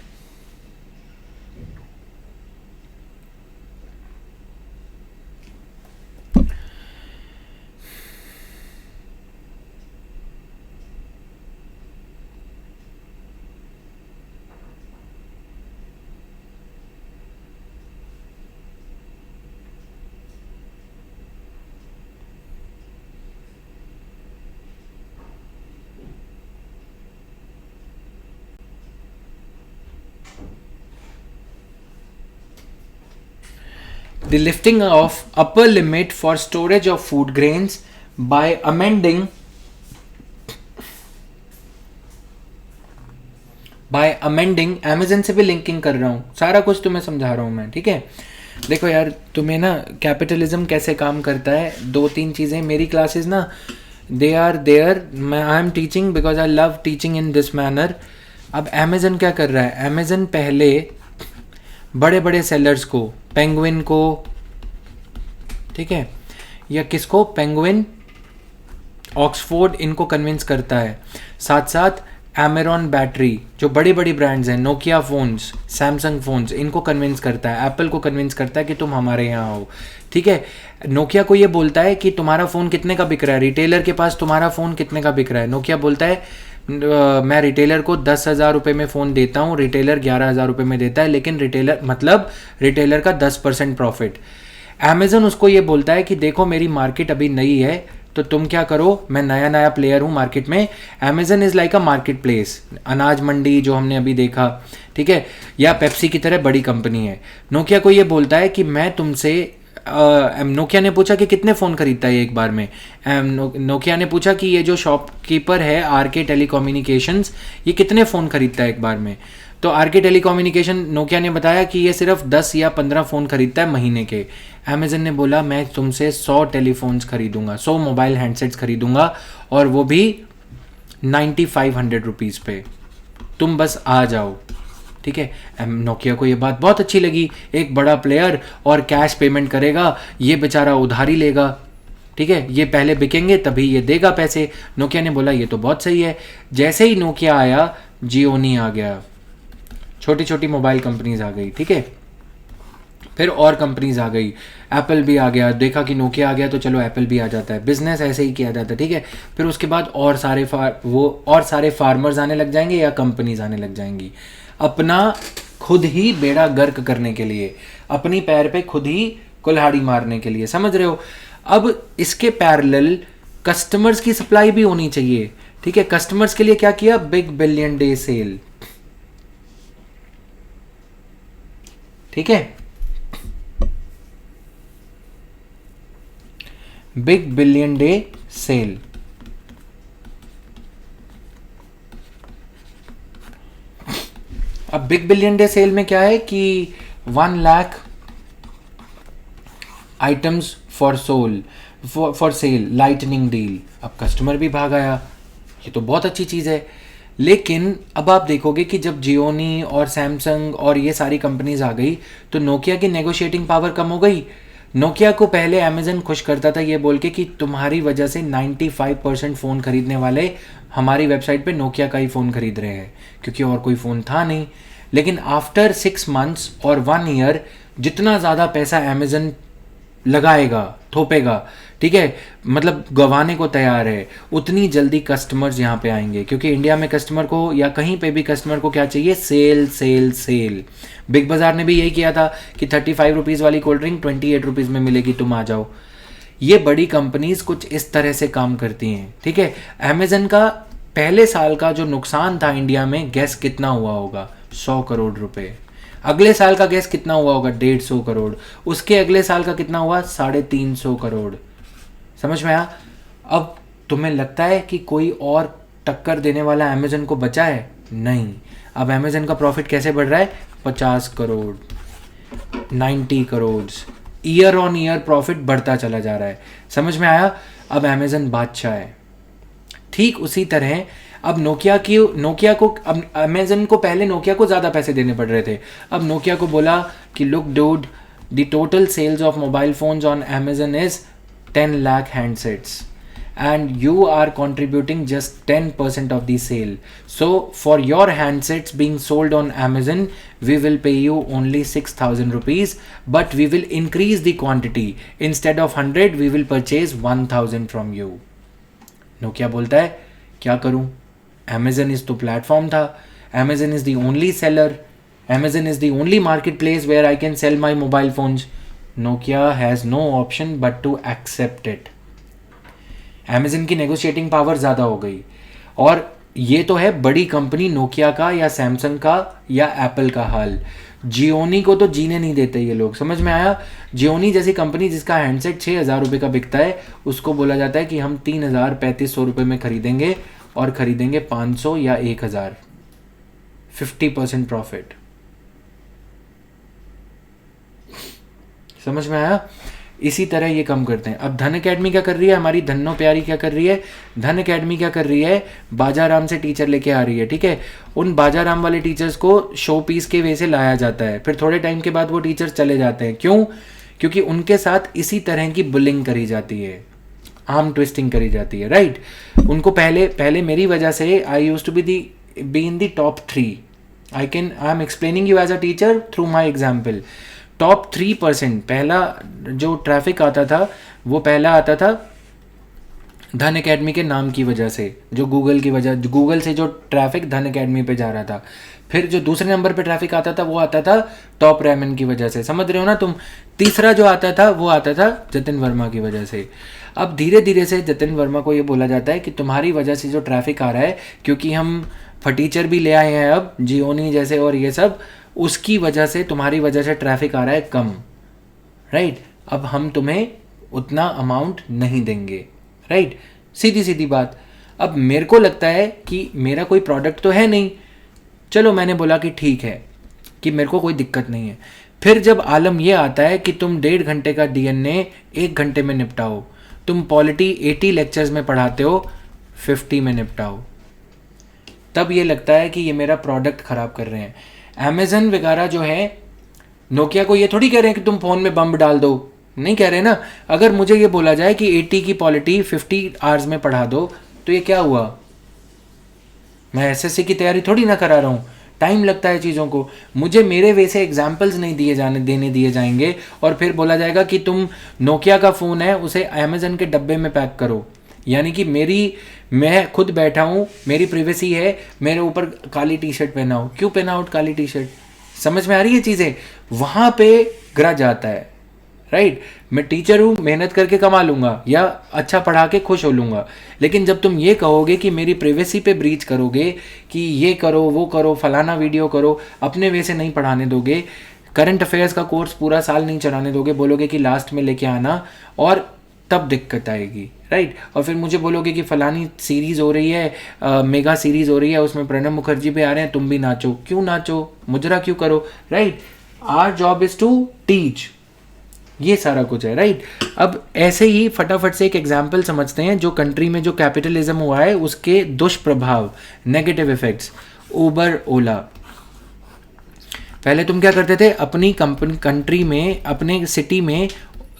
S1: the lifting of upper limit for storage of food grains by amending Amazon से भी linking कर रहा हूँ, सारा कुछ तुम्हें समझा रहा हूँ मैं, ठीक है? देखो यार, तुम्हें ना कैपिटलिज्म कैसे काम करता है, 2-3 चीज़ें. मेरी क्लासेस ना दे आर देयर, मैं I am teaching because I love teaching in this manner. अब अमेजन क्या कर रहा है? अमेजन पहले बड़े बड़े सेलर्स को, पेंगुइन को, ठीक है, या किसको, पेंगुइन, ऑक्सफोर्ड, इनको कन्विंस करता है. साथ साथ एमेरॉन बैटरी, जो बड़ी बड़ी ब्रांड्स हैं, नोकिया फ़ोन्स, सैमसंग फ़ोन्स, इनको कन्विंस करता है. एप्पल को कन्विंस करता है कि तुम हमारे यहाँ आओ, ठीक है. नोकिया को ये बोलता है कि तुम्हारा फ़ोन कितने का बिक रहा है, रिटेलर के पास तुम्हारा फ़ोन कितने का बिक रहा है. नोकिया बोलता है मैं रिटेलर को 10,000 रुपये में फ़ोन देता हूँ, रिटेलर 11,000 रुपये में देता है, लेकिन रिटेलर का 10% प्रॉफिट. अमेजन उसको ये बोलता है कि देखो मेरी मार्केट अभी नई है, तो तुम क्या करो, मैं नया प्लेयर हूँ मार्केट में. Amazon is like a market place, अनाज मंडी जो हमने अभी देखा, ठीक है, या पेप्सी की तरह बड़ी कंपनी है. नोकिया को ये बोलता है कि मैं तुमसे, नोकिया ने पूछा कि कितने फ़ोन खरीदता है एक बार में. नोकिया ने पूछा कि ये जो शॉपकीपर है आरके टेलीकम्युनिकेशंस, ये कितने फ़ोन खरीदता है एक बार में. तो आरके टेलीकम्युनिकेशन, नोकिया ने बताया कि ये सिर्फ 10 या 15 फ़ोन खरीदता है महीने के. अमेजन ने बोला मैं तुमसे 100 टेलीफोन्स खरीदूंगा, 100 मोबाइल हैंडसेट्स खरीदूंगा, और वो भी 9500 रुपीज़ पे, तुम बस आ जाओ, ठीक है. नोकिया को ये बात बहुत अच्छी लगी, एक बड़ा प्लेयर और कैश पेमेंट करेगा, ये बेचारा उधारी लेगा, ठीक है, ये पहले बिकेंगे तभी ये देगा पैसे. नोकिया ने बोला ये तो बहुत सही है. जैसे ही नोकिया आया, जियोनी आ गया, छोटी छोटी मोबाइल कंपनीज आ गई, ठीक है, फिर और कंपनीज आ गई, एप्पल भी आ गया. देखा कि नोकिया आ गया तो चलो एप्पल भी आ जाता है, बिजनेस ऐसे ही किया जाता है, ठीक है. फिर उसके बाद और सारे फार्मर्स आने लग जाएंगे या कंपनीज आने लग जाएंगी, अपना खुद ही बेड़ा गर्क करने के लिए, अपनी पैर पे खुद ही कुल्हाड़ी मारने के लिए, समझ रहे हो. अब इसके पैरेलल कस्टमर्स की सप्लाई भी होनी चाहिए, ठीक है. कस्टमर्स के लिए क्या किया, बिग बिलियन डे सेल, ठीक है, बिग बिलियन डे सेल. अब बिग बिलियन डे सेल में क्या है कि 1 lakh items for sale, lightning deal. अब कस्टमर भी भाग आया, ये तो बहुत अच्छी चीज़ है. लेकिन अब आप देखोगे कि जब जियोनी और सैमसंग और ये सारी कंपनीज आ गई तो नोकिया की नेगोशिएटिंग पावर कम हो गई. नोकिया को पहले अमेजन खुश करता था ये बोल के कि तुम्हारी वजह से 95% फ़ोन खरीदने वाले हमारी वेबसाइट पे नोकिया का ही फ़ोन खरीद रहे हैं, क्योंकि और कोई फ़ोन था नहीं. लेकिन आफ्टर 6 मंथ्स और 1 ईयर जितना ज़्यादा पैसा अमेजन लगाएगा, थोपेगा, ठीक है, मतलब गंवाने को तैयार है, उतनी जल्दी कस्टमर्स यहाँ पे आएंगे. क्योंकि इंडिया में कस्टमर को या कहीं पे भी कस्टमर को क्या चाहिए, सेल सेल सेल. बिग बाज़ार ने भी यही किया था कि 35 रुपीज़ वाली कोल्ड ड्रिंक 28 रुपीज़ में मिलेगी, तुम आ जाओ. ये बड़ी कंपनीज कुछ इस तरह से काम करती हैं, ठीक है. अमेजन का पहले साल का जो नुकसान था इंडिया में, गैस कितना हुआ होगा? 100 करोड़ रुपए। अगले साल का गैस कितना हुआ होगा? 150 करोड़। उसके अगले साल का कितना हुआ? 350 करोड़। समझ में आया? अब तुम्हें लगता है कि कोई और टक्कर देने वाला अमेजन को बचा है? नहीं। अब अमेजन का प्रॉफिट कैसे बढ़ रहा है? 50 crore, 90 crore, year on year profit बढ़ता चला जा रहा है। समझ में आया? अब अमेजन बादशाह है। ठीक उसी तरह अब नोकिया को, अब अमेजन को पहले नोकिया को ज़्यादा पैसे देने पड़ रहे थे। अब नोकिया को बोला कि look dude, the total sales of mobile phones on Amazon is 10 lakh handsets and you are contributing just 10% of the sale. So for your handsets being sold on Amazon, we will pay you only 6,000 rupees, but we will increase the quantity. Instead of 100, we will purchase 1,000 from you. Nokia बोलता है क्या करूं? Amazon is तो platform था, Amazon is the only seller, Amazon is the only marketplace where I can sell my mobile phones. Nokia has no option but to accept it. Amazon की negotiating power ज़्यादा हो गई। और ये तो है बड़ी कंपनी नोकिया का या सैमसंग का या एप्पल का हाल। जियोनी को तो जीने नहीं देते ये लोग। समझ में आया? जियोनी जैसी कंपनी जिसका हैंडसेट 6,000 रुपये का बिकता है, उसको बोला जाता है कि हम 3,000-3,500 रुपये में खरीदेंगे और खरीदेंगे 500 या 1,000, 50% प्रॉफिट। समझ में आया? इसी तरह ये कम करते हैं। अब धन अकेडमी क्या कर रही है? हमारी धन्नो प्यारी क्या कर रही है? धन अकेडमी क्या कर रही है? बाजाराम से टीचर लेके आ रही है। ठीक है, उन बाजाराम वाले टीचर्स को शो पीस के वे से लाया जाता है, फिर थोड़े टाइम के बाद वो टीचर्स चले जाते हैं। क्यों? क्योंकि उनके साथ इसी तरह की बुलिंग करी जाती है, आर्म ट्विस्टिंग करी जाती है। राइट? उनको पहले मेरी वजह से I used to be in the top 3। I am explaining you as a teacher through my example. Top 3% पहला जो ट्रैफिक आता था, वो पहला आता था धन अकेडमी के नाम की वजह से, जो गूगल से जो ट्रैफिक धन अकेडमी पे जा रहा था। फिर जो दूसरे नंबर पे ट्रैफिक आता था वो आता था टॉप रेमन की वजह से। समझ रहे हो ना तुम? तीसरा जो आता था वो आता था जतिन वर्मा की वजह से। अब धीरे धीरे से जतिन वर्मा को ये बोला जाता है कि तुम्हारी वजह से जो ट्रैफिक आ रहा है, क्योंकि हम फटीचर भी ले आए हैं अब, जियोनी जैसे और ये सब, उसकी वजह से, तुम्हारी वजह से ट्रैफिक आ रहा है कम। राइट? अब हम तुम्हें उतना अमाउंट नहीं देंगे। राइट? सीधी सीधी बात। अब मेरे को लगता है कि मेरा कोई प्रोडक्ट तो है नहीं, चलो मैंने बोला कि ठीक है, कि मेरे को कोई दिक्कत नहीं है। फिर जब आलम ये आता है कि तुम 1.5 घंटे का DNA 1 घंटे में निपटाओ, तुम पॉलिटी 80 लेक्चर्स में पढ़ाते हो, 50 में निपटाओ, तब ये लगता है कि ये मेरा प्रोडक्ट खराब कर रहे हैं। अमेजन वगैरह जो है, नोकिया को ये थोड़ी कह रहे हैं कि तुम फ़ोन में बम डाल दो, नहीं कह रहे ना। अगर मुझे ये बोला जाए कि 80 की पॉलिटी 50 आवर्स में पढ़ा दो, तो ये क्या हुआ? मैं SSC की तैयारी थोड़ी ना करा रहा हूँ। टाइम लगता है चीज़ों को। मुझे मेरे वे से एग्जाम्पल्स नहीं देने दिए जाएंगे और फिर बोला जाएगा कि तुम नोकिया का फ़ोन है, उसे अमेजन के डब्बे में पैक करो। यानी कि मैं खुद बैठा हूँ, मेरी प्रिवेसी है, मेरे ऊपर काली टी शर्ट पहनाओ। क्यों पहनाओ काली टी शर्ट? समझ में आ रही है चीज़ें? वहाँ पे ग्रज आता है। राइट? मैं टीचर हूँ, मेहनत करके कमा लूँगा या अच्छा पढ़ा के खुश हो लूँगा, लेकिन जब तुम ये कहोगे कि मेरी प्राइवेसी पे ब्रीच करोगे, कि ये करो वो करो, फलाना वीडियो करो, अपने वे से नहीं पढ़ाने दोगे, करंट अफेयर्स का कोर्स पूरा साल नहीं चलाने दोगे, बोलोगे कि लास्ट में लेके आना, और तब दिक्कत आएगी। राइट? और फिर मुझे बोलोगे कि फलानी सीरीज़ हो रही है, मेगा सीरीज़ हो रही है, उसमें प्रणब मुखर्जी पे आ रहे हैं, तुम भी नाचो। क्यों नाचो? मुजरा क्यों करो? Right? Our job is to teach. ये सारा कुछ है। राइट? अब ऐसे ही फटाफट से एक एग्जाम्पल समझते हैं जो कंट्री में जो कैपिटलिज्म हुआ है उसके दुष्प्रभाव, नेगेटिव इफेक्ट्स। उबर, ओला। पहले तुम क्या करते थे? अपनी कंट्री में, अपने सिटी में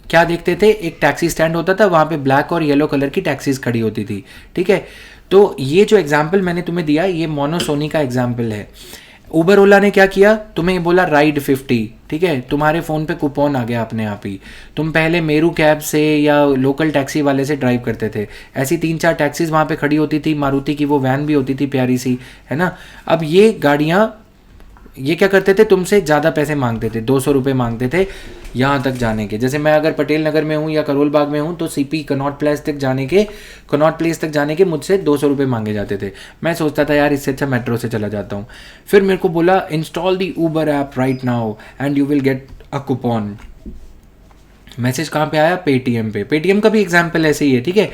S1: क्या देखते थे? एक टैक्सी स्टैंड होता था, वहाँ पे ब्लैक और येलो कलर की टैक्सीज खड़ी होती थी। ठीक है? तो ये जो एग्जाम्पल मैंने तुम्हें दिया, ये मोनोसोनी का एग्जाम्पल है। उबर ओला ने क्या किया? तुम्हें बोला राइड 50। ठीक है? तुम्हारे फ़ोन पे कूपन आ गया अपने आप ही। तुम पहले मेरू कैब से या लोकल टैक्सी वाले से ड्राइव करते थे, ऐसी 3-4 टैक्सीज वहाँ पे खड़ी होती थी, मारुति की वो वैन भी होती थी प्यारी सी, है ना। अब ये गाड़ियाँ, ये क्या करते थे? तुमसे ज़्यादा पैसे मांगते थे, 200 रुपये मांगते थे, यहाँ तक जाने के। जैसे मैं अगर पटेल नगर में हूँ या करोल बाग में हूँ तो सीपी कनॉट प्लेस तक जाने के मुझसे 200 रुपये मांगे जाते थे। मैं सोचता था यार इससे अच्छा मेट्रो से चला जाता हूँ। फिर मेरे को बोला install the Uber app right now and you will get a coupon. Message कहाँ पे आया? पेटीएम पे। पेटीएम का भी एग्जाम्पल ऐसे ही है, ठीक है।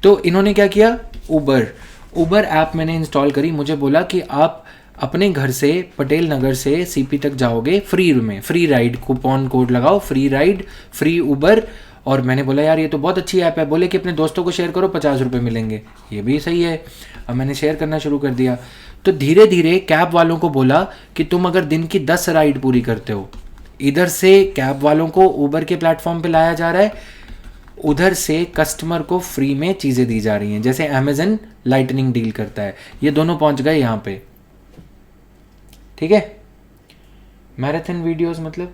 S1: तो इन्होंने क्या किया, ऊबर ऐप मैंने इंस्टॉल करी। मुझे बोला कि आप अपने घर से पटेल नगर से सीपी तक जाओगे फ्री में, फ्री राइड, कूपन कोड लगाओ, फ्री राइड, फ्री ऊबर। और मैंने बोला यार ये तो बहुत अच्छी ऐप है। बोले कि अपने दोस्तों को शेयर करो, 50 रुपये मिलेंगे। ये भी सही है। अब मैंने शेयर करना शुरू कर दिया। तो धीरे धीरे कैब वालों को बोला कि तुम अगर दिन की 10 राइड पूरी करते हो, इधर से कैब वालों को ऊबर के प्लेटफॉर्म पे लाया जा रहा है, उधर से कस्टमर को फ्री में चीज़ें दी जा रही हैं, जैसे अमेजन लाइटनिंग डील करता है। ये दोनों पहुंच गए यहाँ पे, ठीक है। मैराथन वीडियोस मतलब,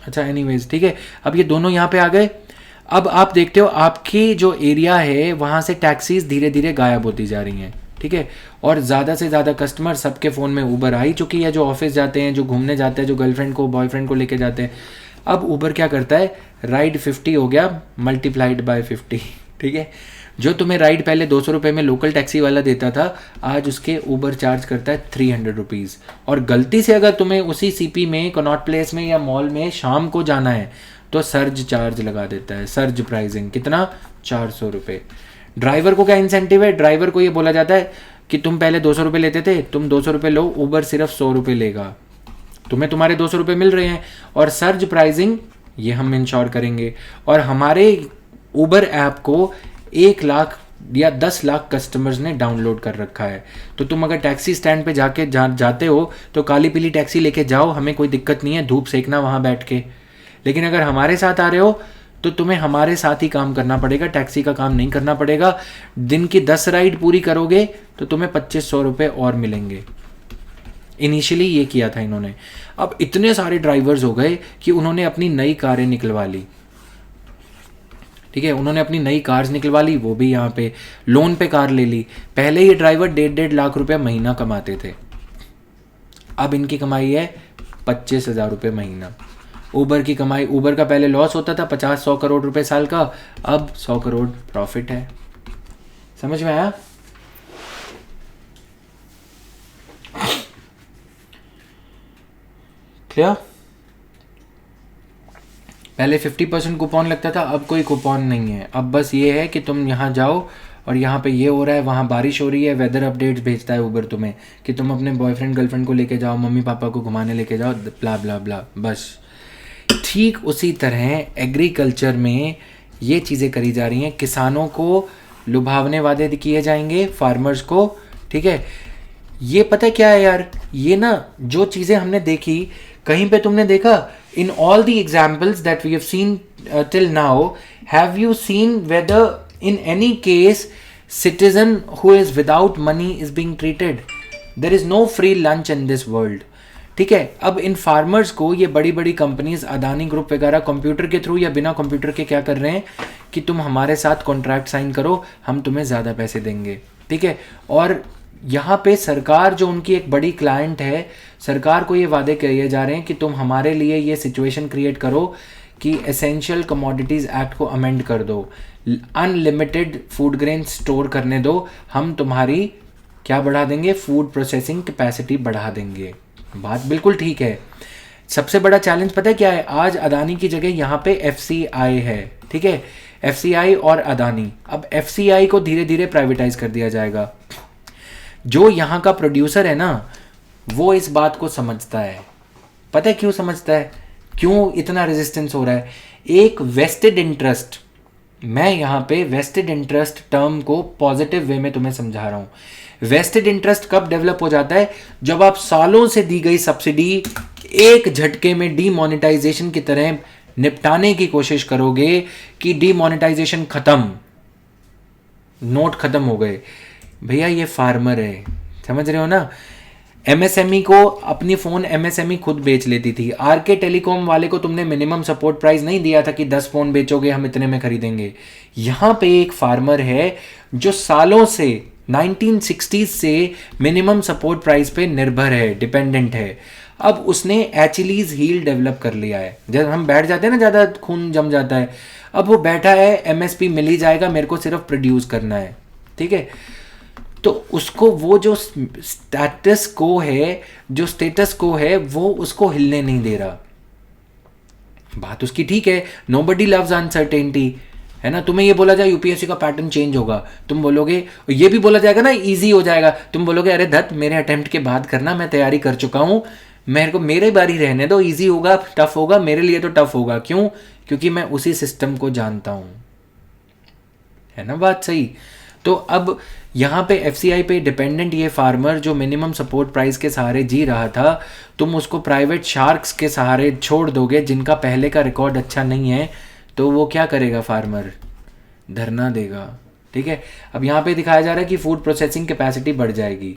S1: अच्छा एनीवेज, ठीक है। अब ये दोनों यहाँ पे आ गए। अब आप देखते हो आपकी जो एरिया है वहाँ से टैक्सीज धीरे धीरे गायब होती जा रही हैं, ठीक है। और ज़्यादा से ज़्यादा कस्टमर, सबके फ़ोन में ऊबर आ ही चुकी है। जो ऑफिस जाते हैं, जो घूमने जाते हैं, जो गर्लफ्रेंड को बॉयफ्रेंड को लेके जाते हैं, अब ऊबर क्या करता है, राइड 50 हो गया मल्टीप्लाइड बाय 50, ठीक है। जो तुम्हें राइड पहले 200 रुपये में लोकल टैक्सी वाला देता था, आज उसके ऊबर चार्ज करता है 300 रुपीज़। और गलती से अगर तुम्हें उसी सीपी में, कनॉट प्लेस में या मॉल में शाम को जाना है तो सर्ज चार्ज लगा देता है, सर्ज प्राइसिंग। कितना? 400 रुपये। ड्राइवर को क्या इंसेंटिव है? ड्राइवर को ये बोला जाता है कि तुम पहले 200 रुपये लेते थे, तुम 200 रुपये लो, ऊबर सिर्फ 100 रुपये लेगा। तुम्हें तुम्हारे 200 रुपये मिल रहे हैं। और सर्ज प्राइसिंग ये हम इंश्योर करेंगे। और हमारे ऊबर ऐप को 1 लाख या 10 लाख कस्टमर्स ने डाउनलोड कर रखा है। तो तुम अगर टैक्सी स्टैंड पे जाते हो तो काली पीली टैक्सी लेके जाओ, हमें कोई दिक्कत नहीं है, धूप सेकना वहाँ बैठ के। लेकिन अगर हमारे साथ आ रहे हो तो तुम्हें हमारे साथ ही काम करना पड़ेगा, टैक्सी का काम नहीं करना पड़ेगा। दिन की 10 राइड पूरी करोगे तो तुम्हें 2500 रुपये और मिलेंगे। इनिशियली ये किया था इन्होंने। अब इतने सारे ड्राइवर्स हो गए कि उन्होंने अपनी नई कारें निकलवा ली, ठीक है। उन्होंने अपनी नई कार्स निकलवा ली, वो भी यहाँ पे लोन पे कार ले ली। पहले ये ड्राइवर 1.5 लाख रुपए महीना कमाते थे, अब इनकी कमाई है 25,000 रुपये महीना। ऊबर की कमाई, ऊबर का पहले लॉस होता था 50-100 करोड़ रुपए साल का, अब 100 करोड़ प्रॉफिट है। समझ में आया? क्लियर? पहले 50% कूपन लगता था, अब कोई कूपन नहीं है। अब बस ये है कि तुम यहाँ जाओ और यहाँ पे ये हो रहा है, वहाँ बारिश हो रही है, वेदर अपडेट्स भेजता है ऊबर तुम्हें कि तुम अपने बॉयफ्रेंड गर्लफ्रेंड को लेके जाओ, मम्मी पापा को घुमाने लेके जाओ, ब्ला ब्ला ब्ला। बस ठीक उसी तरह एग्रीकल्चर में ये चीज़ें करी जा रही हैं। किसानों को लुभावने वादे किए जाएंगे, फार्मर्स को, ठीक है। ये पता क्या है यार, ये ना जो चीज़ें हमने देखी, कहीं पे तुमने देखा in all the examples that we have seen till now, have you seen whether in any case citizen who is without money is being treated? There is no free lunch in this world, ठीक है। अब इन farmers को ये बड़ी बड़ी companies, Adani group वगैरह, computer के through या बिना कंप्यूटर के क्या कर रहे हैं कि तुम हमारे साथ कॉन्ट्रैक्ट साइन करो, हम तुम्हें ज़्यादा पैसे देंगे, ठीक है। और यहाँ पे सरकार जो उनकी एक बड़ी क्लाइंट है, सरकार को ये वादे किए जा रहे हैं कि तुम हमारे लिए ये सिचुएशन क्रिएट करो कि एसेंशियल कमोडिटीज़ एक्ट को अमेंड कर दो, अनलिमिटेड फूड ग्रेन स्टोर करने दो, हम तुम्हारी क्या बढ़ा देंगे, फूड प्रोसेसिंग कैपेसिटी बढ़ा देंगे। बात बिल्कुल ठीक है। सबसे बड़ा चैलेंज पता है क्या है? आज अदानी की जगह यहाँ पे FCI है, ठीक है। FCI और अदानी, अब FCI को धीरे धीरे प्राइवेटाइज कर दिया जाएगा। जो यहाँ का प्रोड्यूसर है ना, वो इस बात को समझता है। पता है क्यों समझता है, क्यों इतना रेजिस्टेंस हो रहा है? एक वेस्टेड इंटरेस्ट, मैं यहाँ पे वेस्टेड इंटरेस्ट टर्म को पॉजिटिव वे में तुम्हें समझा रहा हूँ। वेस्टेड इंटरेस्ट कब डेवलप हो जाता है? जब आप सालों से दी गई सब्सिडी एक झटके में डीमोनेटाइजेशन की तरह निपटाने की कोशिश करोगे कि डीमोनेटाइजेशन खत्म, नोट खत्म हो गए। भैया ये फार्मर है, समझ रहे हो ना। MSME को अपनी फ़ोन MSME खुद बेच लेती थी। RK टेलीकॉम वाले को तुमने मिनिमम सपोर्ट प्राइस नहीं दिया था कि 10 फ़ोन बेचोगे हम इतने में खरीदेंगे। यहाँ पे एक फार्मर है जो सालों से 1960s से मिनिमम सपोर्ट प्राइस पे निर्भर है, डिपेंडेंट है। अब उसने एचिलीज हील डेवलप कर लिया है, जब हम बैठ जाते हैं ना, ज़्यादा खून जम जाता है, अब वो बैठा है एमएसपी मिल ही जाएगा, मेरे को सिर्फ प्रोड्यूस करना है, ठीक है। तो उसको वो जो स्टेटस को है वो उसको हिलने नहीं दे रहा। बात उसकी ठीक है, नोबडी लव्स अनसर्टेनिटी, है ना। तुम्हें ये बोला जाए यूपीएससी का पैटर्न चेंज होगा, तुम बोलोगे, ये भी बोला जाएगा ना इजी हो जाएगा, तुम बोलोगे अरे धत मेरे अटेम्प्ट के बाद करना, मैं तैयारी कर चुका हूँ, मेरे को मेरे बारी रहने दो, इजी होगा टफ होगा मेरे लिए तो टफ होगा, क्यों? क्योंकि मैं उसी सिस्टम को जानता हूँ, है ना बात सही। तो अब यहाँ पे एफसीआई पे डिपेंडेंट ये फार्मर जो मिनिमम सपोर्ट प्राइस के सहारे जी रहा था, तुम उसको प्राइवेट शार्क्स के सहारे छोड़ दोगे जिनका पहले का रिकॉर्ड अच्छा नहीं है, तो वो क्या करेगा? फार्मर धरना देगा, ठीक है। अब यहाँ पे दिखाया जा रहा है कि फूड प्रोसेसिंग कैपेसिटी बढ़ जाएगी।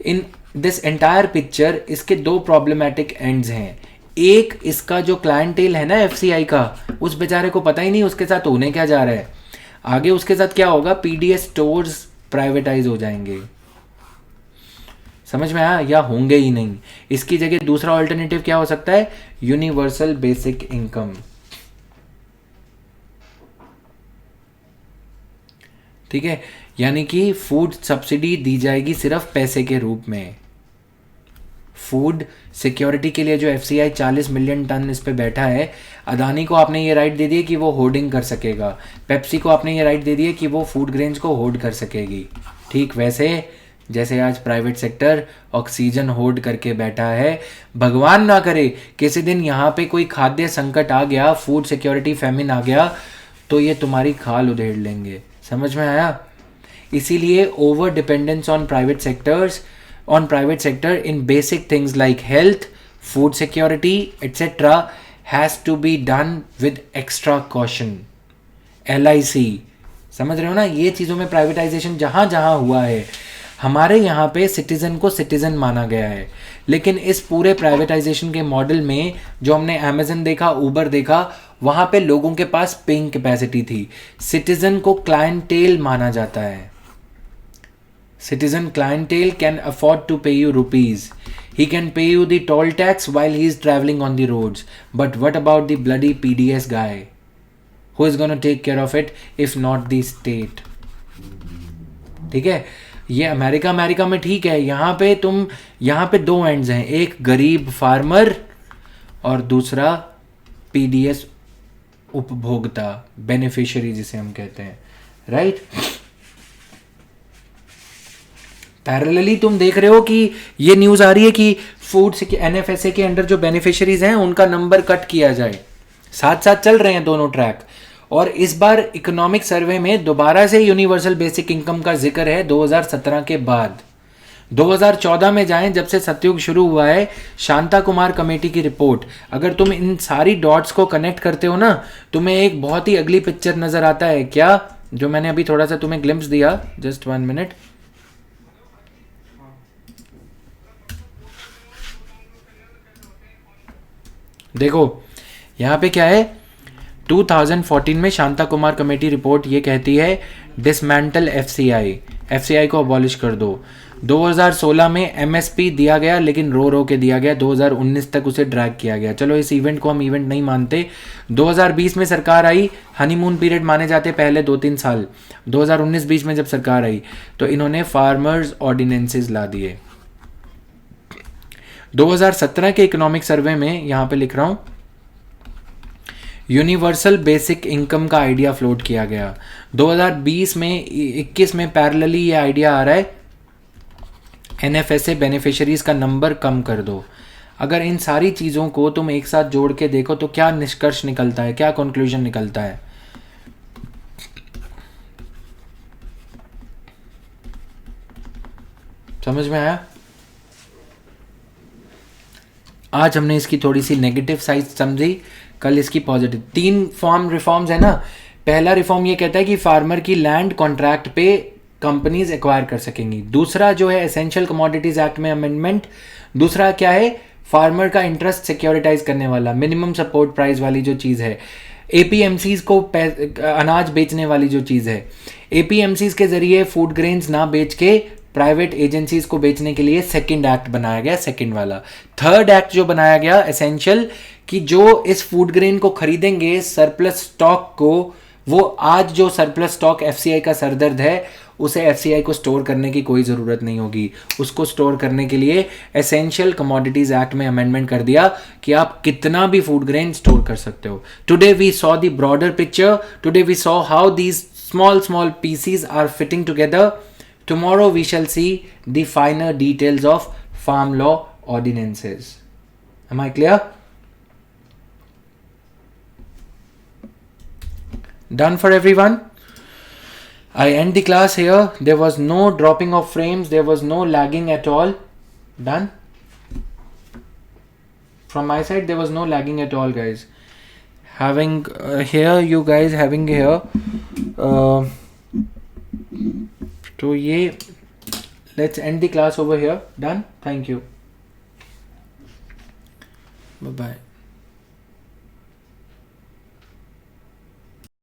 S1: इन दिस एंटायर पिक्चर इसके दो प्रॉब्लमेटिक एंड्स हैं। एक, इसका जो क्लाइंटेल है ना एफसीआई का, उस बेचारे को पता ही नहीं उसके साथ होने क्या जा रहा है। आगे उसके साथ क्या होगा? पीडीएस स्टोर्स प्राइवेटाइज हो जाएंगे, समझ में आया? या होंगे ही नहीं। इसकी जगह दूसरा ऑल्टरनेटिव क्या हो सकता है? यूनिवर्सल बेसिक इनकम, ठीक है। यानी कि फूड सब्सिडी दी जाएगी सिर्फ पैसे के रूप में। फूड सिक्योरिटी के लिए जो एफसीआई 40 मिलियन टन इस पे बैठा है, अदानी को आपने ये राइट दे दिया कि वो होर्डिंग कर सकेगा, पेप्सी को आपने ये राइट दे दिया कि वो फूड ग्रेन्स को होर्ड कर सकेगी। ठीक वैसे जैसे आज प्राइवेट सेक्टर ऑक्सीजन होर्ड करके बैठा है। भगवान ना करे किसी दिन यहाँ पे कोई खाद्य संकट आ गया, फूड सिक्योरिटी फैमिन आ गया, तो ये तुम्हारी खाल उधेड़ लेंगे। समझ में आया? इसीलिए over dependence on private sector in basic things like health, food security, etc. has to be done with extra caution. LIC, समझ रहे हो ना? ये चीज़ों में प्राइवेटाइजेशन जहाँ जहाँ हुआ है, हमारे यहाँ पे सिटीजन को सिटीजन माना गया है, लेकिन इस पूरे प्राइवेटाइजेशन के मॉडल में जो हमने अमेजन देखा, ऊबर देखा, वहाँ पे लोगों के पास पेइंग कैपेसिटी थी। सिटीजन को क्लाइंटेल माना जाता है। Citizen clientele can afford to pay you rupees. He can pay you the toll tax while he is traveling on the roads. But what about the bloody PDS guy? Who is going to take care of it if not the state? ठीक है, ये America में ठीक है। यहाँ पे दो ends हैं, एक गरीब फार्मर और दूसरा पीडीएस उपभोक्ता, बेनिफिशियरी जिसे हम कहते हैं, राइट। पैरेलली तुम देख रहे हो कि ये न्यूज़ आ रही है कि फूड से एनएफएसए के अंडर जो बेनिफिशियरीज हैं उनका नंबर कट किया जाए। साथ साथ चल रहे हैं दोनों ट्रैक। और इस बार इकोनॉमिक सर्वे में दोबारा से यूनिवर्सल बेसिक इनकम का जिक्र है 2017 के बाद। 2014 में जाएं, जब से सतयुग शुरू हुआ है, शांता कुमार कमेटी की रिपोर्ट, अगर तुम इन सारी डॉट्स को कनेक्ट करते हो ना, तुम्हें एक बहुत ही अगली पिक्चर नजर आता है। क्या? जो मैंने अभी थोड़ा सा तुम्हें ग्लिम्स दिया, जस्ट 1 मिनट। देखो यहाँ पे क्या है, 2014 में शांता कुमार कमेटी रिपोर्ट ये कहती है डिसमेंटल एफसीआई को अबॉलिश कर दो। 2016 में एमएसपी दिया गया, लेकिन रो के दिया गया। 2019 तक उसे ड्रैग किया गया। चलो इस इवेंट को हम इवेंट नहीं मानते। 2020 में सरकार आई, हनीमून पीरियड माने जाते पहले 2-3 साल। 2019-20 में जब सरकार आई तो इन्होंने फार्मर्स ऑर्डिनेंसेस ला दिए। 2017 के इकोनॉमिक सर्वे में यहाँ पे लिख रहा हूँ, यूनिवर्सल बेसिक इनकम का आइडिया फ्लोट किया गया। 2020 में 21 में पैरेलली ये आइडिया आ रहा है एनएफएसए बेनिफिशियरीज का नंबर कम कर दो। अगर इन सारी चीज़ों को तुम एक साथ जोड़ के देखो तो क्या निष्कर्ष निकलता है, क्या कंक्लूजन निकलता है? समझ में आया? आज हमने इसकी थोड़ी सी नेगेटिव साइड समझी, कल इसकी पॉजिटिव। 3 रिफॉर्म्स है ना। पहला रिफॉर्म ये कहता है कि फार्मर की लैंड कॉन्ट्रैक्ट पे कंपनीज एक्वायर कर सकेंगी। दूसरा जो है एसेंशियल कमोडिटीज एक्ट में अमेंडमेंट। दूसरा क्या है? फार्मर का इंटरेस्ट सिक्योरिटाइज करने वाला मिनिमम सपोर्ट प्राइस वाली जो चीज़ है। एपीएमसीज को अनाज बेचने वाली जो चीज़ है, एपीएमसीज के जरिए फूड ग्रेन्स ना बेच के प्राइवेट एजेंसीज को बेचने के लिए सेकंड एक्ट बनाया गया, सेकंड वाला। थर्ड एक्ट जो बनाया गया एसेंशियल, कि जो इस फूड ग्रेन को खरीदेंगे सरप्लस स्टॉक को, वो आज जो सरप्लस स्टॉक एफसीआई का सरदर्द है, उसे एफसीआई को स्टोर करने की कोई ज़रूरत नहीं होगी। उसको स्टोर करने के लिए एसेंशियल कमोडिटीज एक्ट में अमेंडमेंट कर दिया कि आप कितना भी फूड ग्रेन स्टोर कर सकते हो। Today we saw the broader picture, today we saw how these small pieces are fitting together. Tomorrow we shall see the finer details of farm law ordinances. Am I clear? Done for everyone? I end the class here. There was no dropping of frames, there was no lagging at all. Done? From my side there was no lagging at all, guys. Having here, you guys having here तो ये let's end the class over here. Done? Thank you. Bye bye.